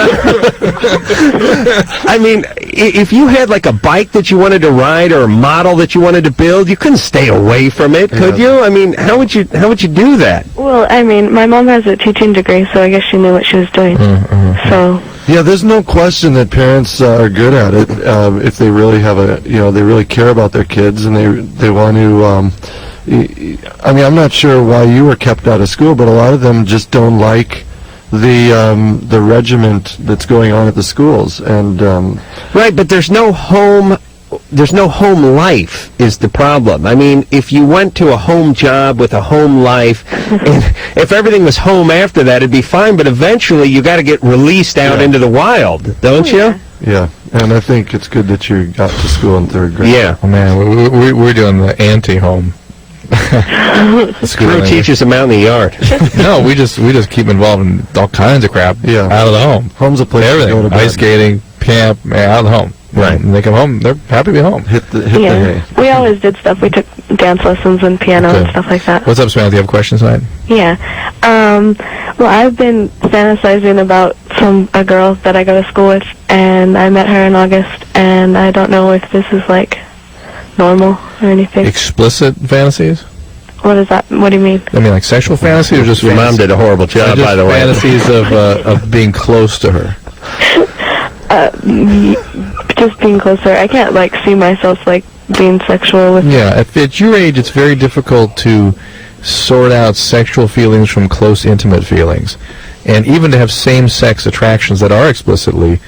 I mean, if you had, like, a bike that you wanted to ride or a model that you wanted to build, you couldn't stay away from it, could you? I mean, how would you do that? Well, I mean, my mom has a teaching degree, so I guess she knew what she was doing. So. Yeah, there's no question that parents are good at it if they really have they really care about their kids and they want to. I mean, I'm not sure why you were kept out of school, but a lot of them just don't like the regiment that's going on at the schools, and right. But there's no home life is the problem. I mean, if you went to a home job with a home life, and if everything was home after that, it'd be fine, but eventually you got to get released out into the wild, don't you? Yeah, and I think it's good that you got to school in 3rd grade. Yeah. Oh, man, we're doing the anti-home. Crew teaches them out in the yard. No, we just keep involved in all kinds of crap out of the home. Home's a place Everything. to go to bed. Ice skating, camp, out of the home. Right. And they come home, they're happy to be home. Hit the hay. We always did stuff. We took dance lessons and piano and stuff like that. What's up, Samantha? You have questions tonight? Yeah. Well, I've been fantasizing about a girl that I go to school with, and I met her in August, and I don't know if this is, like, normal or anything. Explicit fantasies? What is that? What do you mean? I mean, like sexual fantasy or just Your mom did a horrible job, by the way. Fantasies of being close to her. Just being closer. I can't like see myself like being sexual with. Yeah, at your age, it's very difficult to sort out sexual feelings from close, intimate feelings, and even to have same-sex attractions that are explicitly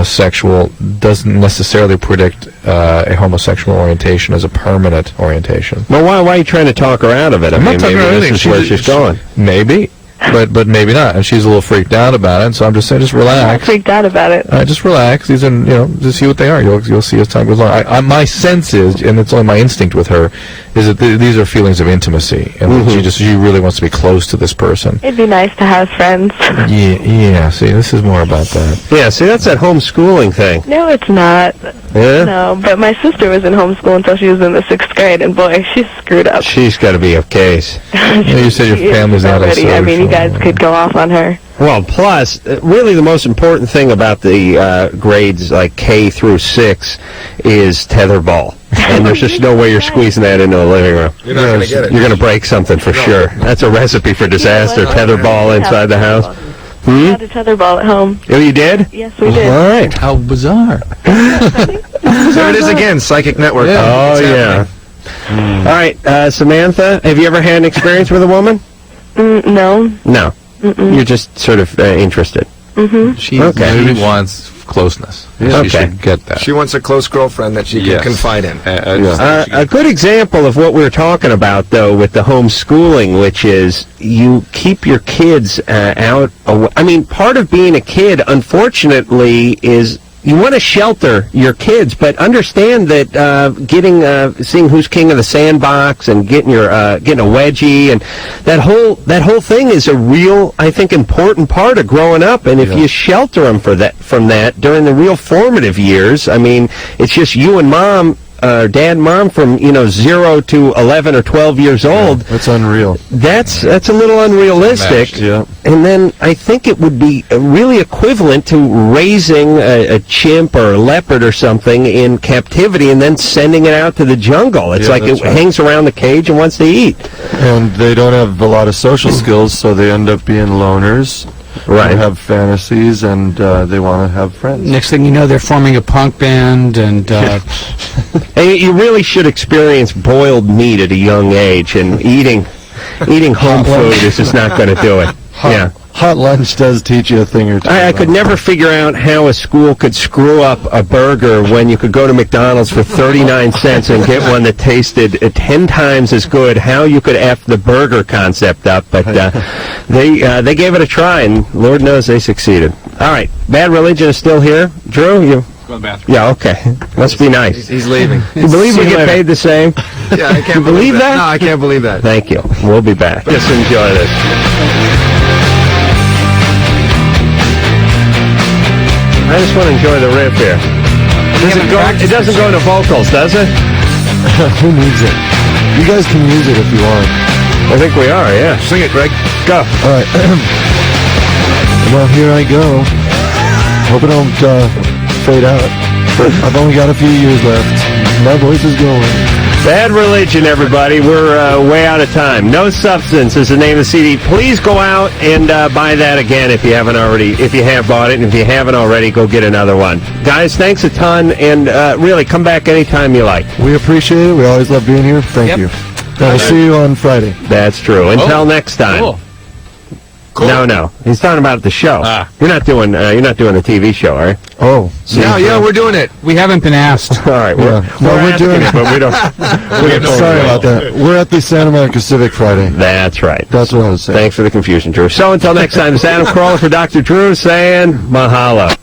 sexual doesn't necessarily predict a homosexual orientation as a permanent orientation. Well, why are you trying to talk her out of it? I mean, not talking maybe her out of this is where she's going. Maybe. But maybe not, and she's a little freaked out about it. So I'm just saying, just relax. I'm freaked out about it. Just relax. These are, just see what they are. You'll see as time goes on. My sense is, and it's only my instinct with her, is that these are feelings of intimacy, and that she really wants to be close to this person. It'd be nice to have friends. Yeah. See, this is more about that. Yeah. See, that's that homeschooling thing. No, it's not. Yeah. No, but my sister was in homeschool until she was in the 6th grade, and boy, she's screwed up. She's got to be a case. You said your family's not as social. I mean, you guys could go off on her. Well, plus, really the most important thing about the grades like K through 6 is tetherball. And there's just no way you're squeezing that into a living room. You're not going to get it. You're going to break something for sure. That's a recipe for disaster, tetherball inside the house. We had a tetherball at home. Oh, you did? Yes, we did. All right. How bizarre. There it is again, Psychic Network. Yeah. Oh, yeah. All right, Samantha, have you ever had an experience with a woman? No. No. You're just sort of interested. She wants closeness. Yeah. She should get that. She wants a close girlfriend that she can confide in. A good example of what we're talking about, though, with the homeschooling, which is you keep your kids out. I mean, part of being a kid, unfortunately, is you want to shelter your kids, but understand that seeing who's king of the sandbox and getting a wedgie and that whole thing is a real, I think, important part of growing up. And if you shelter them from that during the real formative years, I mean, it's just you and mom. Dad and mom from 0 to 11 or 12 years old. That's unreal. That's a little unrealistic. Yeah. And then I think it would be really equivalent to raising a chimp or a leopard or something in captivity and then sending it out to the jungle. It's like it hangs around the cage and wants to eat. And they don't have a lot of social skills, so they end up being loners. Right. They have fantasies, and they want to have friends. Next thing you know, they're forming a punk band, and And you really should experience boiled meat at a young age, and eating home food is just not going to do it. Hot lunch does teach you a thing or two. I could never figure out how a school could screw up a burger when you could go to McDonald's for 39 cents and get one that tasted 10 times as good. How you could F the burger concept up, but they gave it a try, and Lord knows they succeeded. All right, Bad Religion is still here. Drew, you... Go to the bathroom. Yeah, okay. Must be nice. He's leaving. You believe we get paid the same? Yeah, I can't You believe that? No, I can't believe that. Thank you. We'll be back. Just enjoy this. I just want to enjoy the riff here. It doesn't go into vocals, does it? Who needs it? You guys can use it if you want. I think we are, yeah. Sing it, Greg. Go. All right. Well, here I go. Hope it don't fade out. I've only got a few years left. My voice is going. Bad Religion, everybody. We're way out of time. No Substance is the name of the CD. Please go out and buy that again if you haven't already. If you have bought it, and if you haven't already, go get another one. Guys, thanks a ton, and really, come back anytime you like. We appreciate it. We always love being here. Thank you. And we'll see you on Friday. That's true. Until next time. Cool. No. He's talking about the show. You're not doing the TV show, are you? Oh. Yeah, we're doing it. we haven't been asked. All right. We're doing it, but we don't. Sorry about that. We're at the Santa Monica Civic Friday. That's right. That's what I was saying. Thanks for the confusion, Drew. So until next time, it's Adam Carolla for Dr. Drew saying mahalo.